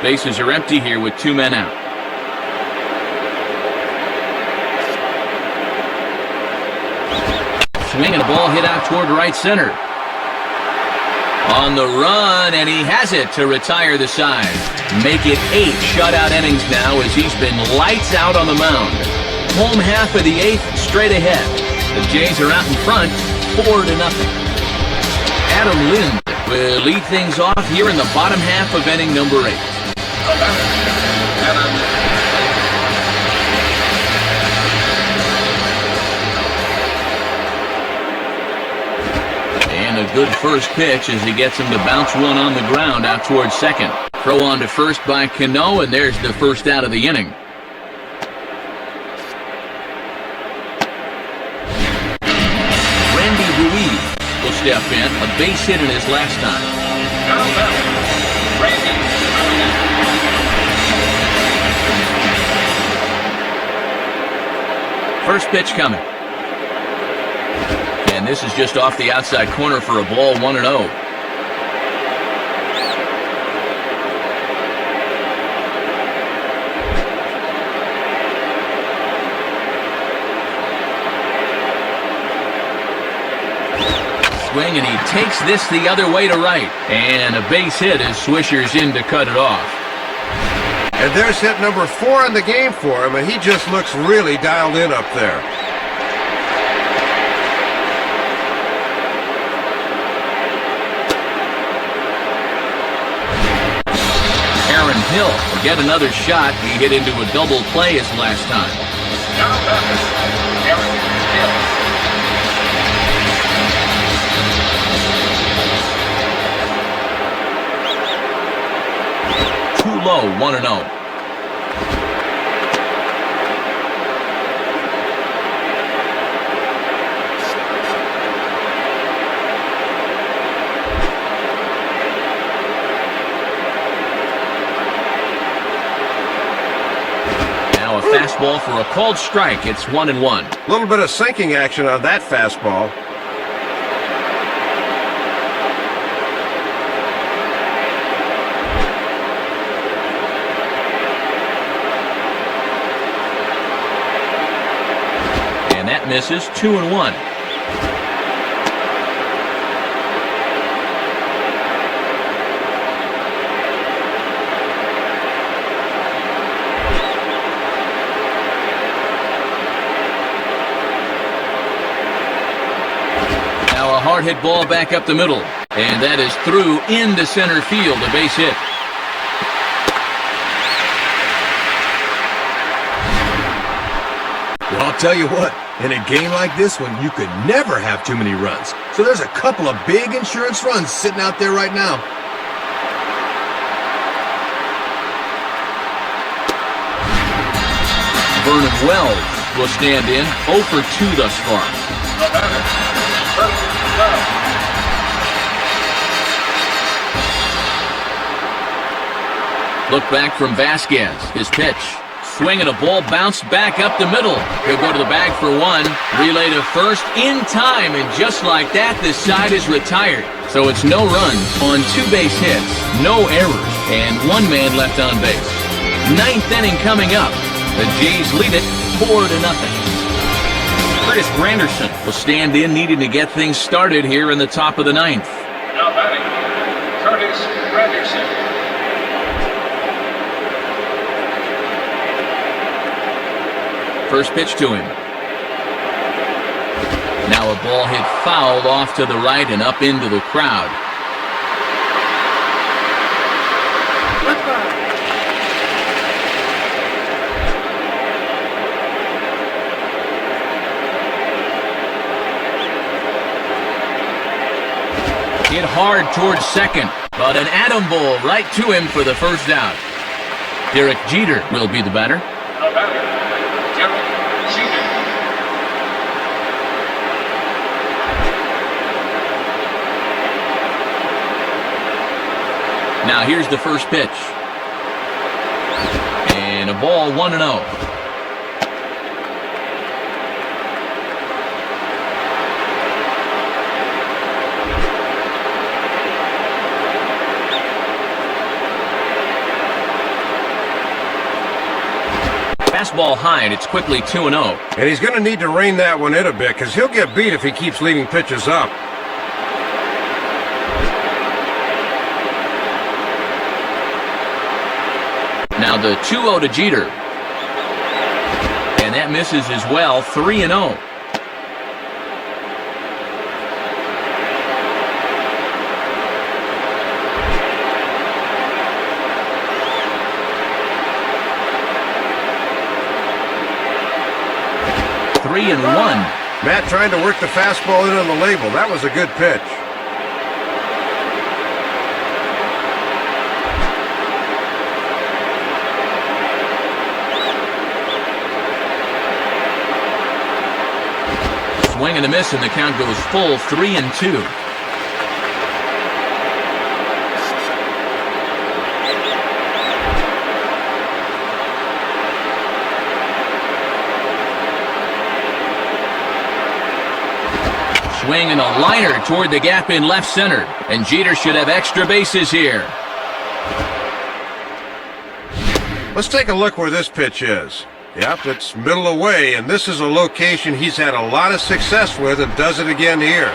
S1: Bases are empty here with 2 men out. Swinging a ball hit out toward right center. On the run, and he has it to retire the side. Make it 8 shutout innings now as he's been lights out on the mound. Home half of the 8th, straight ahead. The Jays are out in front, 4-0. Adam Lind will lead things off here in the bottom half of inning number 8. And a good first pitch as he gets him to bounce one on the ground out towards second. Throw on to first by Cano, and there's the first out of the inning. Randy Ruiz will step in, a base hit in his last time. First pitch coming. And this is just off the outside corner for a ball, 1-0. Swing, and he takes this the other way to right. And a base hit as Swisher's in to cut it off.
S2: And there's hit number 4 in the game for him, and he just looks really dialed in up there.
S1: Aaron Hill will get another shot. He hit into a double play his last time.
S3: Now batter, Aaron Hill.
S1: Too low, 1-0. Now a fastball for a called strike. It's 1-1.
S2: A little bit of sinking action on that fastball.
S1: And that misses, 2-1. Now a hard hit ball back up the middle. And that is through into center field, a base hit.
S4: Well, I'll tell you what, in a game like this one, you could never have too many runs. So there's a couple of big insurance runs sitting out there right now.
S1: Vernon Wells will stand in, 0 for 2 thus far.
S3: The batter, Vernon Wells.
S1: Look back from Vasquez. His pitch. Swinging a ball, bounced back up the middle. He'll go to the bag for 1. Relay to first in time, and just like that, the side is retired. So it's no runs on 2 base hits, no errors, and 1 man left on base. 9th inning coming up. The Jays lead it 4-0. Curtis Granderson will stand in, needing to get things started here in the top of the 9th.
S3: Now batting, Curtis Granderson.
S1: First pitch to him. Now a ball hit foul off to the right and up into the crowd. Hit hard towards second, but an atom ball right to him for the first out. Derek Jeter will be the batter.
S3: The batter, Derek Jeter.
S1: Now here's the first pitch. And a ball, 1-0. Fastball high, and it's quickly 2-0.
S2: And he's going to need to rein that one in a bit because he'll get beat if he keeps leaving pitches up.
S1: Now the 2-0 to Jeter. And that misses as well, 3-0. And 1.
S2: Matt trying to work the fastball in on the label. That was a good pitch.
S1: Swing and a miss, and the count goes full 3-2. Swing and a liner toward the gap in left center. And Jeter should have extra bases here.
S2: Let's take a look where this pitch is. Yep, it's middle away, and this is a location he's had a lot of success with and does it again here.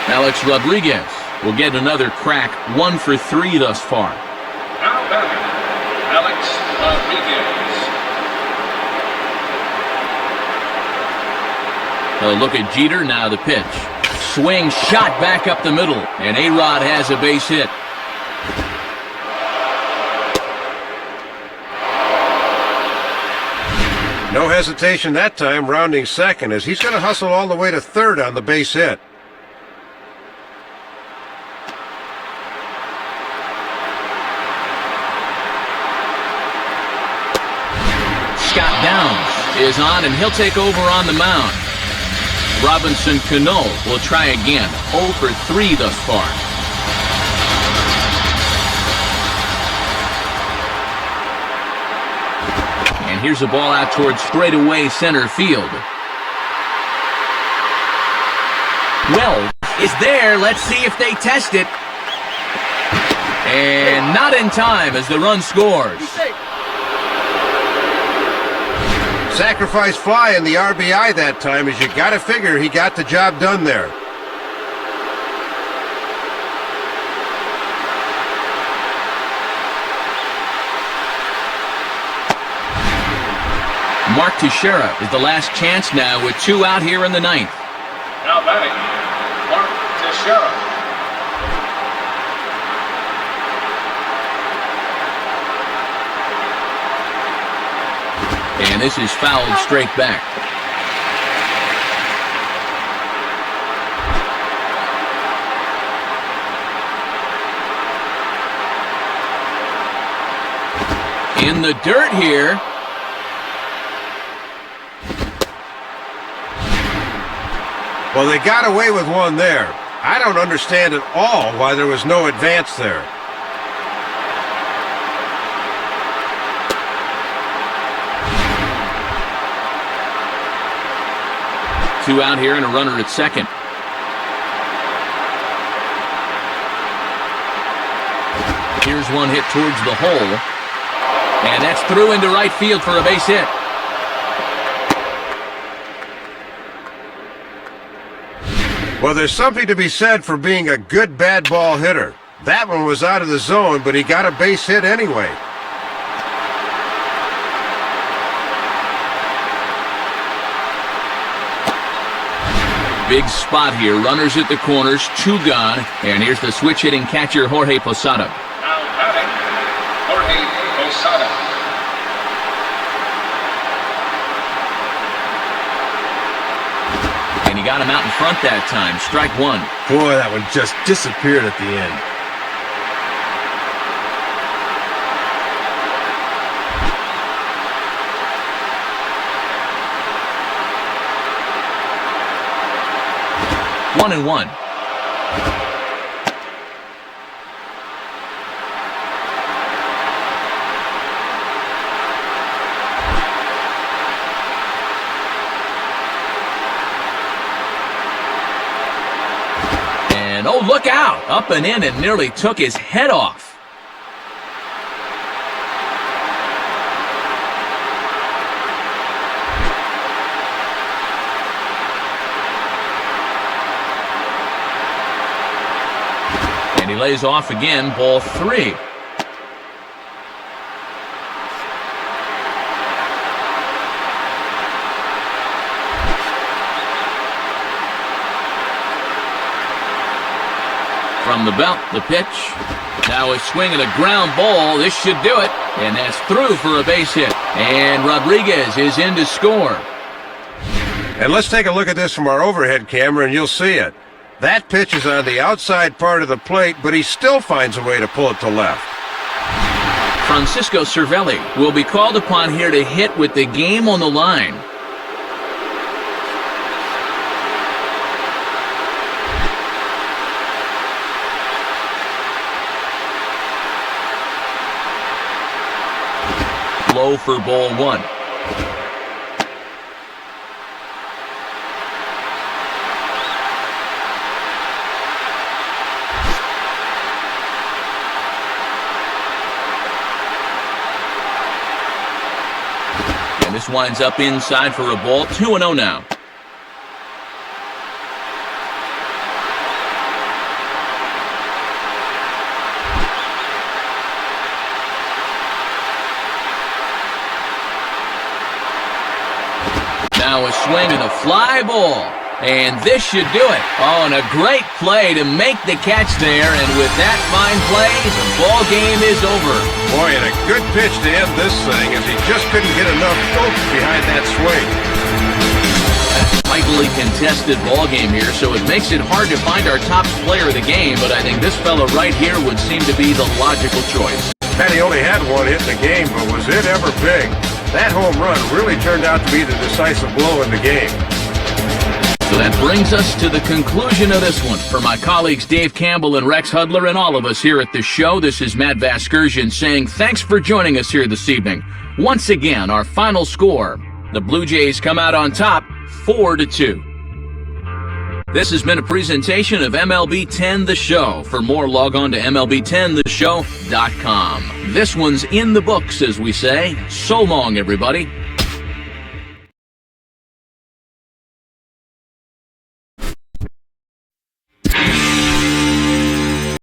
S1: Alex Rodriguez will get another crack, 1 for 3 thus far.
S3: Now batting, Alex Rodriguez.
S1: A look at Jeter, now the pitch. Swing, shot back up the middle, and A-Rod has a base hit.
S2: No hesitation that time, rounding second, as he's going to hustle all the way to third on the base hit.
S1: Scott Downs is on, and he'll take over on the mound. Robinson Cano will try again, 0 for 3 thus far. And here's a ball out towards straightaway center field. Well, it's there. Let's see if they test it. And not in time as the run scores.
S2: Sacrifice fly in the RBI that time, as you got to figure he got the job done there.
S1: Mark Teixeira is the last chance now with 2 out here in the 9th.
S3: Now batting, Mark Teixeira.
S1: And this is fouled straight back. In the dirt here.
S2: Well, they got away with one there. I don't understand at all why there was no advance there.
S1: Two out here and a runner at second. Here's one hit towards the hole. And that's through into right field for a base hit.
S2: Well, there's something to be said for being a good bad ball hitter. That one was out of the zone, but he got a base hit anyway.
S1: Big spot here. Runners at the corners, 2 gone. And here's the switch-hitting catcher, Jorge Posada.
S3: Now batting, Jorge Posada.
S1: And he got him out in front that time. Strike 1.
S4: Boy, that one just disappeared at the end.
S1: One and one. And oh, look out! Up and in and nearly took his head off. lays off again, ball 3. From the belt, the pitch. Now a swing and a ground ball. This should do it. And that's through for a base hit. And Rodriguez is in to score.
S2: And let's take a look at this from our overhead camera and you'll see it. That pitch is on the outside part of the plate, but he still finds a way to pull it to left.
S1: Francisco Cervelli will be called upon here to hit with the game on the line. Low for ball 1. And this winds up inside for a ball. 2-0 now. Now a swing and a fly ball. And this should do it. Oh, and a great play to make the catch there. And with that fine play, the ball game is over.
S2: Boy, and a good pitch to end this thing as he just couldn't get enough oomph behind that swing.
S1: That's a tightly contested ball game here, so it makes it hard to find our top player of the game, but I think this fella right here would seem to be the logical choice.
S2: Patty only had one hit in the game, but was it ever big? That home run really turned out to be the decisive blow in the game.
S1: So that brings us to the conclusion of this one. For my colleagues Dave Campbell and Rex Hudler and all of us here at the show, this is Matt Vasgersian saying thanks for joining us here this evening. Once again, our final score, the Blue Jays come out on top 4-2. This has been a presentation of MLB 10 The Show. For more, log on to MLB10theshow.com. This one's in the books, as we say. So long, everybody.